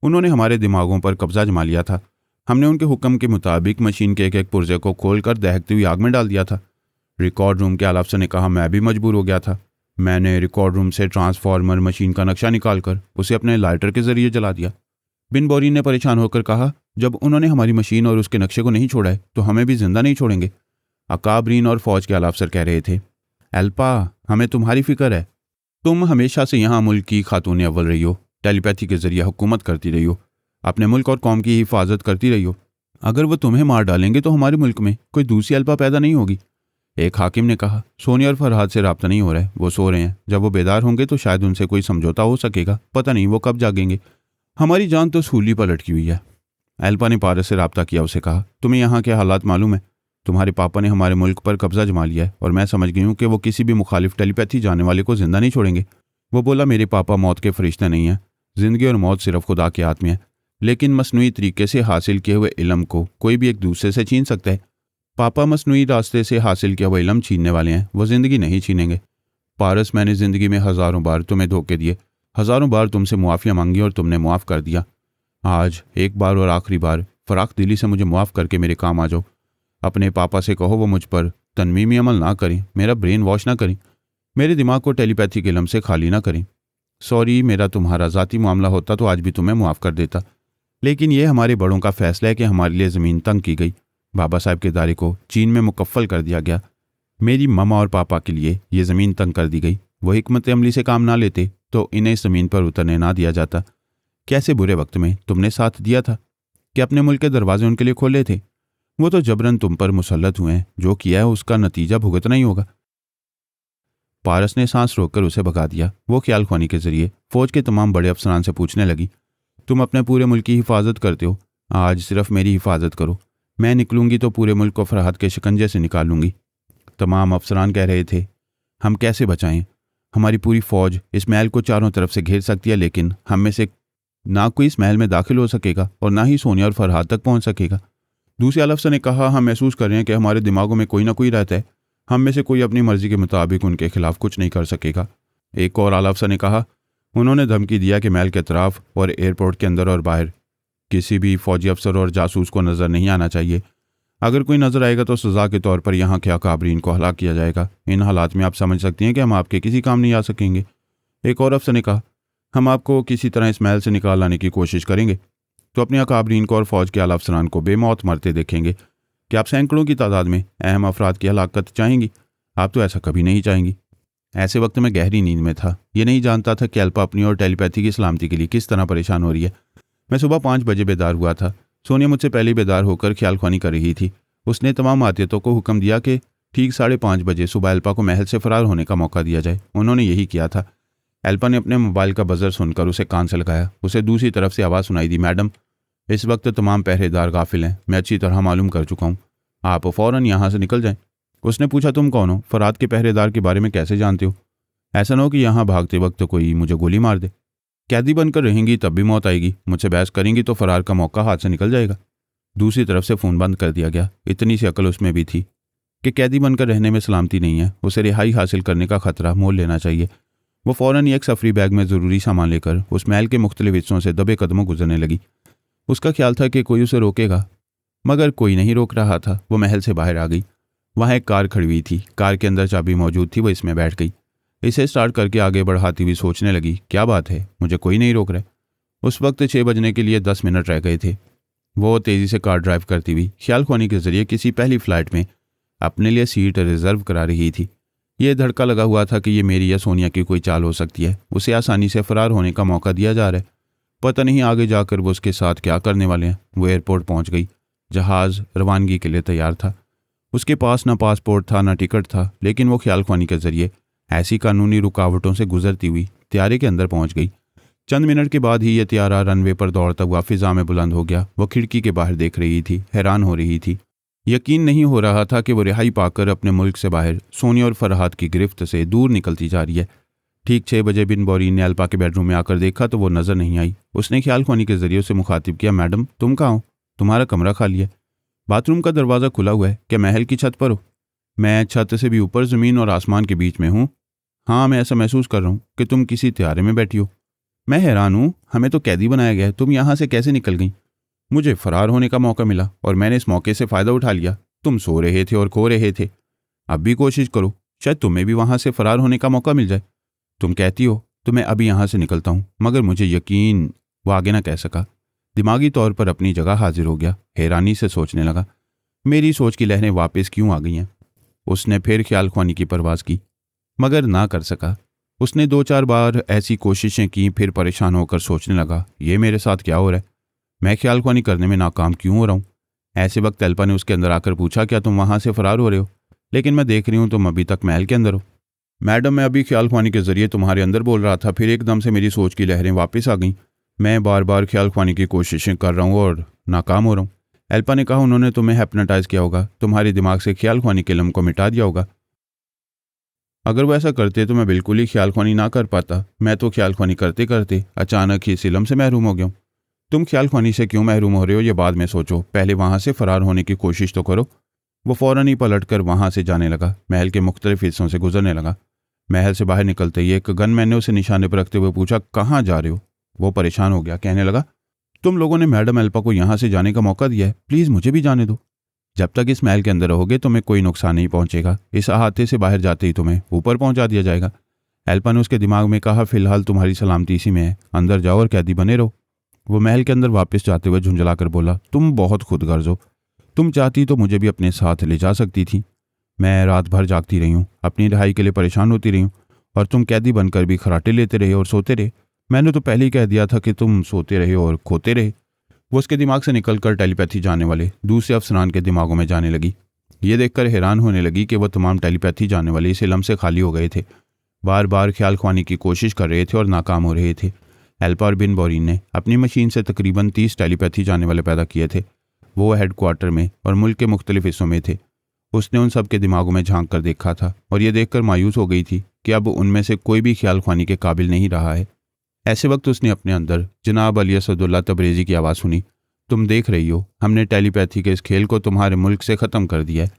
[SPEAKER 1] उन्होंने हमारे दिमागों पर कब्जा जमा लिया था। हमने उनके हुक्म के मुताबिक मशीन के एक एक पुर्जे को खोलकर दहकती हुई आग में डाल दिया था। रिकॉर्ड रूम के आला अफसर ने कहा, मैं भी मजबूर हो गया था। मैंने रिकॉर्ड रूम से ट्रांसफार्मर मशीन का नक्शा निकालकर उसे अपने लाइटर के जरिए जला दिया। बिन बोरीन ने परेशान होकर कहा, जब उन्होंने हमारी मशीन और उसके नक्शे को नहीं छोड़ा है तो हमें भी जिंदा नहीं छोड़ेंगे। अकाबरीन और फौज के आला अफसर कह रहे थे, एल्पा, हमें तुम्हारी फिक्र है। तुम हमेशा से यहाँ मुल्क की खातून अव्वल रही हो, टेलीपैथी के जरिए हुकूमत करती रही हो, अपने मुल्क और कौम की हिफाजत करती रही हो। अगर वो तुम्हें मार डालेंगे तो हमारे मुल्क में कोई दूसरी एल्पा पैदा नहीं होगी। एक हाकिम ने कहा, सोनिया और फरहाद से राब्ता नहीं हो रहा है, वो सो रहे हैं। जब वो बेदार होंगे तो शायद उनसे कोई समझौता हो सकेगा। पता नहीं वो कब जागेंगे। हमारी जान तो सूली पर लटकी हुई है। एल्पा ने पारस से राब्ता किया। उसे कहा, तुम्हें यहाँ के हालात मालूम है? तुम्हारे पापा ने हमारे मुल्क पर कब्जा जमा लिया है और मैं समझ गई हूँ कि वो किसी भी मुखालिफ टेलीपैथी जाने वाले को जिंदा नहीं छोड़ेंगे। वो बोला, मेरे पापा मौत के फरिश्ते नहीं हैं। जिंदगी और मौत सिर्फ खुदा के हाथ में है, लेकिन मसनूई तरीके से हासिल किए हुए इल्म को कोई भी एक दूसरे से छीन सकता है। पापा मसनूई रास्ते से हासिल किया हुआ इल्म छीनने वाले हैं, वो जिंदगी नहीं छीनेंगे। पारस, मैंने जिंदगी में हज़ारों बार तुम्हें धोखे दिए, हज़ारों बार तुमसे मुआफ़िया मांगी और तुमने मुआफ़ कर दिया। आज एक बार और आखिरी बार फ़राख दिली से मुझे मुआफ़ करके मेरे काम आ जाओ। अपने पापा से कहो वो मुझ पर तनवीमी अमल ना करें, मेरा ब्रेन वॉश ना करें, मेरे दिमाग को टेलीपैथी के इल्म से खाली ना करें। सॉरी, मेरा तुम्हारा ज़ाती मामला होता तो आज भी तुम्हें मुआफ़ कर देता, लेकिन यह हमारे बड़ों का फैसला है कि हमारे लिए ज़मीन तंग की गई। बाबा साहब के दायरे को चीन में मुकफ्फल कर दिया गया। मेरी ममा और पापा के लिए ये ज़मीन तंग कर दी गई। वो हिकमत अमली से काम ना लेते तो इन्हें इस ज़मीन पर उतरने ना दिया जाता। कैसे बुरे वक्त में तुमने साथ दिया था कि अपने मुल्क के दरवाजे उनके लिए खोले थे। वो तो जबरन तुम पर मुसल्लत हुए हैं। जो किया है उसका नतीजा भुगतना ही होगा। पारस ने सांस रोककर उसे भगा दिया। वो ख्याल ख्वानी के जरिए फौज के तमाम बड़े अफसरान से पूछने लगी, तुम अपने पूरे मुल्क की हिफाजत करते हो, आज सिर्फ मेरी हिफाजत करो। मैं निकलूंगी तो पूरे मुल्क को फरहाद के शिकंजे से निकालूंगी। तमाम अफसरान कह रहे थे, हम कैसे बचाएं? हमारी पूरी फौज इस महल को चारों तरफ से घेर सकती है, लेकिन हम में से ना कोई इस महल में दाखिल हो सकेगा और ना ही सोनिया और फरहाद तक पहुंच सकेगा। दूसरे आला अफसर ने कहा, हम महसूस कर रहे हैं कि हमारे दिमागों में कोई ना कोई रहता है। हम में से कोई अपनी मर्जी के मुताबिक उनके खिलाफ कुछ नहीं कर सकेगा। एक और आला अफसर ने कहा, उन्होंने धमकी दिया कि महल के अतराफ और एयरपोर्ट के अंदर और बाहर किसी भी फौजी अफसर और जासूस को नज़र नहीं आना चाहिए। अगर कोई नज़र आएगा तो सज़ा के तौर पर यहाँ के अकाबरीन को हलाक किया जाएगा। इन हालात में आप समझ सकती हैं कि हम आपके किसी काम नहीं आ सकेंगे। एक और अफसर ने कहा, हम आपको किसी तरह इस महल से निकाल लाने की कोशिश करेंगे तो अपने अकाबरीन को और फौज के आला अफसरान को बेमौत मरते देखेंगे। कि आप सैकड़ों की तादाद में अहम अफराद की हलाकत चाहेंगी? आप तो ऐसा कभी नहीं चाहेंगी। ऐसे वक्त में गहरी नींद में था। ये नहीं जानता था कि एल्पा अपनी और टेलीपैथी की सलामती के लिए किस तरह परेशान हो रही है। मैं सुबह 5 बजे बेदार हुआ था। सोनिया मुझसे पहले बेदार होकर ख्याल ख्वानी कर रही थी। उसने तमाम आतियतों को हुक्म दिया कि ठीक 5:30 बजे सुबह एल्पा को महल से फरार होने का मौका दिया जाए। उन्होंने यही किया था। एल्पा ने अपने मोबाइल का बजर सुनकर उसे कान से लगाया। उसे दूसरी तरफ से आवाज़ सुनाई दी, मैडम, इस वक्त तमाम पहरेदार गाफिल हैं। मैं अच्छी तरह मालूम कर चुका हूँ, आप फ़ौरन यहाँ से निकल जाएं। उसने पूछा, तुम कौन हो? फरहाद के पहरेदार के बारे में कैसे जानते हो? ऐसा न हो कि यहाँ भागते वक्त कोई मुझे गोली मार दे। कैदी बनकर रहेंगी तब भी मौत आएगी। मुझसे बहस करेंगी तो फरार का मौका हाथ से निकल जाएगा। दूसरी तरफ से फ़ोन बंद कर दिया गया। इतनी सी अकल उसमें भी थी कि कैदी बनकर रहने में सलामती नहीं है। उसे रिहाई हासिल करने का खतरा मोल लेना चाहिए। वो फ़ौरन ही एक सफरी बैग में ज़रूरी सामान लेकर उस महल के मुख्तलिफ हिस्सों से दबे कदमों गुजरने लगी। उसका ख्याल था कि कोई उसे रोकेगा, मगर कोई नहीं रोक रहा था। वो महल से बाहर आ गई। वहाँ एक कार खड़ी हुई थी। कार के अंदर चाबी मौजूद थी। वो इसमें बैठ गई। इसे स्टार्ट करके आगे बढ़ाती हुई सोचने लगी, क्या बात है, मुझे कोई नहीं रोक रहा। उस वक्त 6 बजने के लिए 10 मिनट रह गए थे। वो तेज़ी से कार ड्राइव करती हुई ख्याल ख्वानी के जरिए किसी पहली फ़्लाइट में अपने लिए सीट रिजर्व करा रही थी। ये धड़का लगा हुआ था कि ये मेरी या सोनिया की कोई चाल हो सकती है। उसे आसानी से फरार होने का मौका दिया जा रहा है। पता नहीं आगे जाकर वो उसके साथ क्या करने वाले हैं। वो एयरपोर्ट पहुंच गई। जहाज़ रवानगी के लिए तैयार था। उसके पास ना पासपोर्ट था ना टिकट था, लेकिन वो ख्याल ख्वानी के जरिए ऐसी कानूनी रुकावटों से गुजरती हुई त्यारे के अंदर पहुंच गई। चंद मिनट के बाद ही यह त्यारा रनवे पर दौड़ता हुआ फिजा में बुलंद हो गया। वो खिड़की के बाहर देख रही थी, हैरान हो रही थी। यकीन नहीं हो रहा था कि वो रिहाई पाकर अपने मुल्क से बाहर सोनिया और फरहाद की गिरफ्त से दूर निकलती जा रही है। ठीक 6 बजे बिन बोरीन ने अल्पा के बेडरूम में आकर देखा तो वो नज़र नहीं आई। उसने ख्याल ख्वानी के जरिए उसे मुखातिब किया, मैडम तुम कहाँ हो? तुम्हारा कमरा खाली है, बाथरूम का दरवाज़ा खुला हुआ है, क्या महल की छत पर हो? मैं छत से भी ऊपर ज़मीन और आसमान के बीच में हूँ। हाँ, मैं ऐसा महसूस कर रहा हूँ कि तुम किसी त्यारे में बैठी हो। मैं हैरान हूँ, हमें तो कैदी बनाया गया है, तुम यहाँ से कैसे निकल गई? मुझे फरार होने का मौका मिला और मैंने इस मौके से फ़ायदा उठा लिया। तुम सो रहे थे और खो रहे थे। अब भी कोशिश करो, शायद तुम्हें भी वहाँ से फरार होने का मौका मिल जाए। तुम कहती हो तो मैं अभी यहाँ से निकलता हूँ, मगर मुझे यकीन। वो आगे ना कह सका। दिमागी तौर पर अपनी जगह हाजिर हो गया। हैरानी से सोचने लगा, मेरी सोच की लहरें वापस क्यों आ गई हैं? उसने फिर ख्याल ख्वानी की परवाज़ की, मगर ना कर सका। उसने 2-4 बार ऐसी कोशिशें की, फिर परेशान होकर सोचने लगा, ये मेरे साथ क्या हो रहा है? मैं ख्याल ख्वानी करने में नाकाम क्यों हो रहा हूँ? ऐसे वक्त अल्पा ने उसके अंदर आकर पूछा, क्या तुम वहाँ से फरार हो रहे हो? लेकिन मैं देख रही हूँ तुम अभी तक महल के अंदर हो। मैडम, मैं अभी ख्याल ख्वानी के जरिए तुम्हारे अंदर बोल रहा था, फिर एकदम से मेरी सोच की लहरें वापस आ गईं। मैं बार बार ख्याल ख्वानी की कोशिशें कर रहा हूँ और नाकाम हो रहा हूँ। अल्पा ने कहा, उन्होंने तुम्हें हिप्नोटाइज किया होगा, तुम्हारे दिमाग से ख्याल ख्वानी के इल्म को मिटा दिया होगा। अगर वो ऐसा करते तो मैं बिल्कुल ही ख्याल ख्वानी ना कर पाता। मैं तो ख्याल ख्वानी करते करते अचानक ही इस इल्म से महरूम हो गया हूँ। तुम ख्याल ख्वानी से क्यों महरूम हो रहे हो ये बाद में सोचो, पहले वहाँ से फरार होने की कोशिश तो करो। वो फ़ौरन ही पलट कर वहाँ से जाने लगा, महल के मुख्तलिफ हिस्सों से गुजरने लगा। महल से बाहर निकलते ही एक गनमैन ने उसे निशाने पर रखते हुए पूछा, कहाँ जा रहे हो? वो परेशान हो गया, कहने लगा, तुम लोगों ने मैडम अल्पा को यहाँ से जाने का मौका दिया है, प्लीज़ मुझे भी जाने दो। जब तक इस महल के अंदर रहोगे तुम्हें कोई नुकसान नहीं पहुंचेगा, इस अहाते से बाहर जाते ही तुम्हें ऊपर पहुंचा दिया जाएगा। अल्पा ने उसके दिमाग में कहा, फिलहाल तुम्हारी सलामती इसी में है, अंदर जाओ और कैदी बने रहो। वो महल के अंदर वापस जाते हुए झुंझलाकर बोला, तुम बहुत खुदगर्ज हो, तुम चाहती तो मुझे भी अपने साथ ले जा सकती थी। मैं रात भर जागती रही हूँ, अपनी रिहाई के लिए परेशान होती रही हूँ, और तुम कैदी बनकर भी खराटे लेते रहे और सोते रहे। मैंने तो पहले ही कह दिया था कि तुम सोते रहे और खोते रहे। वो उसके दिमाग से निकलकर टेलीपैथी जाने वाले दूसरे अफसरान के दिमागों में जाने लगी। ये देखकर हैरान होने लगी कि वह तमाम टेलीपैथी जाने वाले इस इल्म से खाली हो गए थे, बार बार ख्याल ख्वानी की कोशिश कर रहे थे और नाकाम हो रहे थे। अल्पा और बिन बोरीन ने अपनी मशीन से तकरीबन 30 टेलीपैथी जाने वाले पैदा किए थे। वो हेडक्वार्टर में और मुल्क के मुख्तलिफ हिस्सों में थे। उसने उन सब के दिमागों में झांक कर देखा था और ये देखकर मायूस हो गई थी कि अब उनमें से कोई भी ख्याल ख्वानी के काबिल नहीं रहा है। ऐसे वक्त उसने अपने अंदर जनाब अली असदुल्ला तबरेज़ी की आवाज़ सुनी, तुम देख रही हो, हमने टेलीपैथी के इस खेल को तुम्हारे मुल्क से ख़त्म कर दिया है।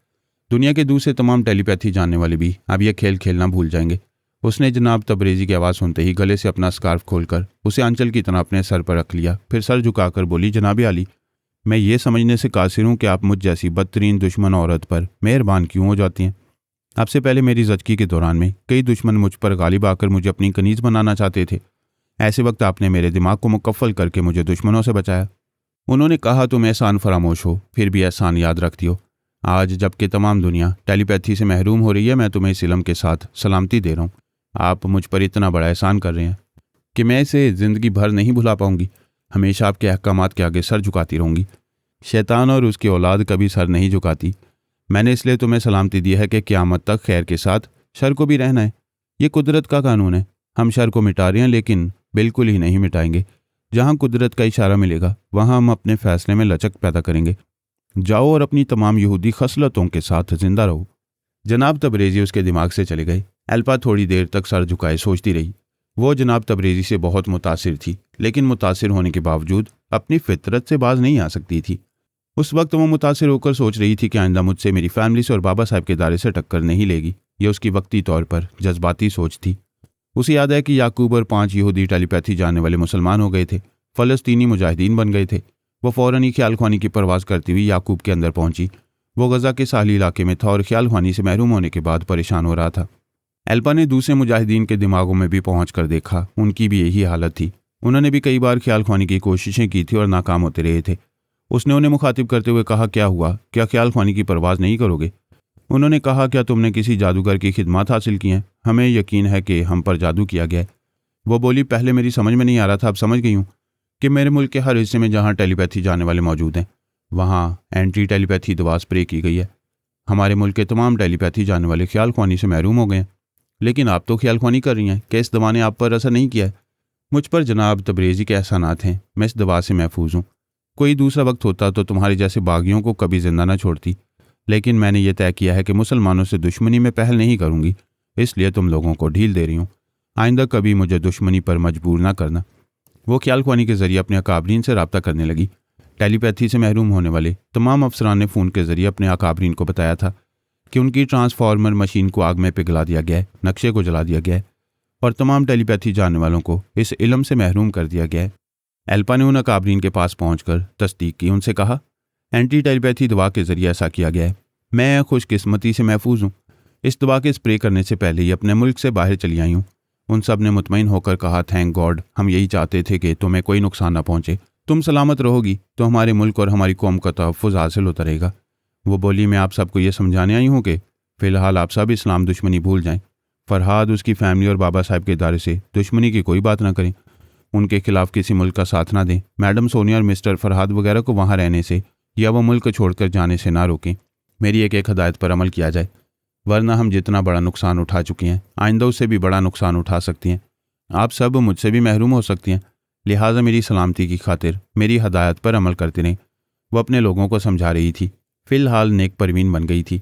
[SPEAKER 1] दुनिया के दूसरे तमाम टेलीपैथी जानने वाले भी अब यह खेल खेलना भूल जाएंगे। उसने जनाब तबरेज़ी की आवाज़ सुनते ही गले से अपना स्कार्फ खोलकर उसे आंचल की तरह अपने सर पर रख लिया, फिर सर झुकाकर बोली, जनाब अली, मैं ये समझने से कासिर हूँ कि आप मुझ जैसी बदतरीन दुश्मन औरत पर मेहरबान क्यों हो जाती हैं। आपसे पहले मेरी ज़चगी के दौरान में कई दुश्मन मुझ पर गालिब आकर मुझे अपनी कनीज़ बनाना चाहते थे। ऐसे वक्त आपने मेरे दिमाग को मुकफ्फल करके मुझे दुश्मनों से बचाया। उन्होंने कहा, तुम एहसान फरामोश हो, फिर भी एहसान याद रखती हो। आज जबकि तमाम दुनिया टेलीपैथी से महरूम हो रही है, मैं तुम्हें इस इल्म के साथ सलामती दे रहा हूँ। आप मुझ पर इतना बड़ा एहसान कर रहे हैं कि मैं इसे ज़िंदगी भर नहीं भुला पाऊंगी। हमेशा आपके अहकामात के आगे सर झुकाती रहूंगी। शैतान और उसकी औलाद कभी सर नहीं झुकाती। मैंने इसलिए तुम्हें सलामती दी है कि क़यामत तक खैर के साथ शर को भी रहना है। ये कुदरत का कानून है। हम शर को मिटा रहे हैं, लेकिन बिल्कुल ही नहीं मिटाएंगे। जहाँ कुदरत का इशारा मिलेगा वहाँ हम अपने फैसले में लचक पैदा करेंगे। जाओ और अपनी तमाम यहूदी खसलतों के साथ जिंदा रहो। जनाब तबरेज़ी उसके दिमाग से चले गए। अल्पा थोड़ी देर तक सर झुकाए सोचती रही। वो जनाब तबरेज़ी से बहुत मुतासिर थी, लेकिन मुतासिर होने के बावजूद अपनी फितरत से बाज नहीं आ सकती थी। उस वक्त वो मुतासिर होकर सोच रही थी कि आइंदा मुझसे, मेरी फैमिली से और बाबा साहब के दायरे से टक्कर नहीं लेगी। ये उसकी वक्ती तौर पर जज्बाती सोच थी। उसे याद है कि याकूब और 5 यहूदी टेलीपैथी जानने वाले मुसलमान हो गए थे, फ़लस्तीनी मुजाहिदीन बन गए थे। वो फ़ौरन ही ख्याल ख्वानी की परवाज़ करती हुई याकूब के अंदर पहुंची। वो गज़ा के साहली इलाके में था और ख्याल ख्वानी से महरूम होने के बाद परेशान हो रहा था। अल्पा ने दूसरे मुजाहिदीन के दिमागों में भी पहुँच कर देखा, उनकी भी यही हालत थी। उन्होंने भी कई बार ख्याल ख्वानी की कोशिशें की थी और नाकाम होते रहे थे। उसने उन्हें मुखातिब करते हुए कहा, क्या हुआ, क्या ख्याल ख्वानी की परवाज़ नहीं करोगे? उन्होंने कहा, क्या तुमने किसी जादूगर की खिदमत हासिल की हैं? हमें यकीन है कि हम पर जादू किया गया है। वो बोली, पहले मेरी समझ में नहीं आ रहा था, अब समझ गई हूँ कि मेरे मुल्क के हर हिस्से में जहाँ टेलीपैथी जाने वाले मौजूद हैं वहाँ एंटी टेलीपैथी दवा स्प्रे की गई है। हमारे मुल्क के तमाम टेलीपैथी जाने वाले ख्याल ख्वानी से महरूम हो गए हैं। लेकिन आप तो ख्याल ख्वानी कर रही हैं, क्या इस दवा ने आप पर असर नहीं किया है? मुझ पर जनाब तबरेज़ी के एहसानात हैं, मैं इस दवा से महफूज हूँ। कोई दूसरा वक्त होता तो तुम्हारे जैसे बागियों को कभी जिंदा न छोड़ती। लेकिन मैंने ये तय किया है कि मुसलमानों से दुश्मनी में पहल नहीं करूँगी, इसलिए तुम लोगों को ढील दे रही हूँ। आइंदा कभी मुझे दुश्मनी पर मजबूर ना करना। वो ख्याल ख्वानी के जरिए अपने अकाबरीन से रब्ता करने लगी। टेलीपैथी से महरूम होने वाले तमाम अफसरान ने फ़ोन के जरिए अपने अकाबरीन को बताया था कि उनकी ट्रांसफार्मर मशीन को आग में पिघला दिया गया है, नक्शे को जला दिया गया है और तमाम टेलीपैथी जानने वालों को इस इल्म से महरूम कर दिया गया है। एल्पा ने उन अकाबरीन के पास पहुंचकर तस्दीक की। उनसे कहा, एंटी टेलीपैथी दवा के जरिए ऐसा किया गया है। मैं खुशकिस्मती से महफूज हूँ। इस दवा के स्प्रे करने से पहले ही अपने मुल्क से बाहर चली आई हूँ। उन सब ने मुतमईन होकर कहा, थैंक गॉड, हम यही चाहते थे कि तुम्हें कोई नुकसान ना पहुँचे। तुम सलामत रहोगी तो हमारे मुल्क और हमारी कौम का तहफ़्फ़ुज़ हासिल होता रहेगा। वो बोली, मैं आप सबको ये समझाने आई हूँ कि फ़िलहाल आप सब इस्लाम दुश्मनी भूल जाएं। फरहाद, उसकी फैमिली और बाबा साहब के इदारे से दुश्मनी की कोई बात ना करें। उनके खिलाफ किसी मुल्क का साथ ना दें। मैडम सोनिया और मिस्टर फरहाद वगैरह को वहाँ रहने से या वो मुल्क छोड़कर जाने से ना रोकें। मेरी एक हदायत पर अमल किया जाए, वरना हम जितना बड़ा नुकसान उठा चुके हैं आइंदा उससे भी बड़ा नुकसान उठा सकती हैं। आप सब मुझसे भी महरूम हो सकती हैं। लिहाजा मेरी सलामती की खातिर मेरी हदायत पर अमल करते रहें। वो अपने लोगों को समझा रही थी। फ़िलहाल नेक परवीन बन गई थी।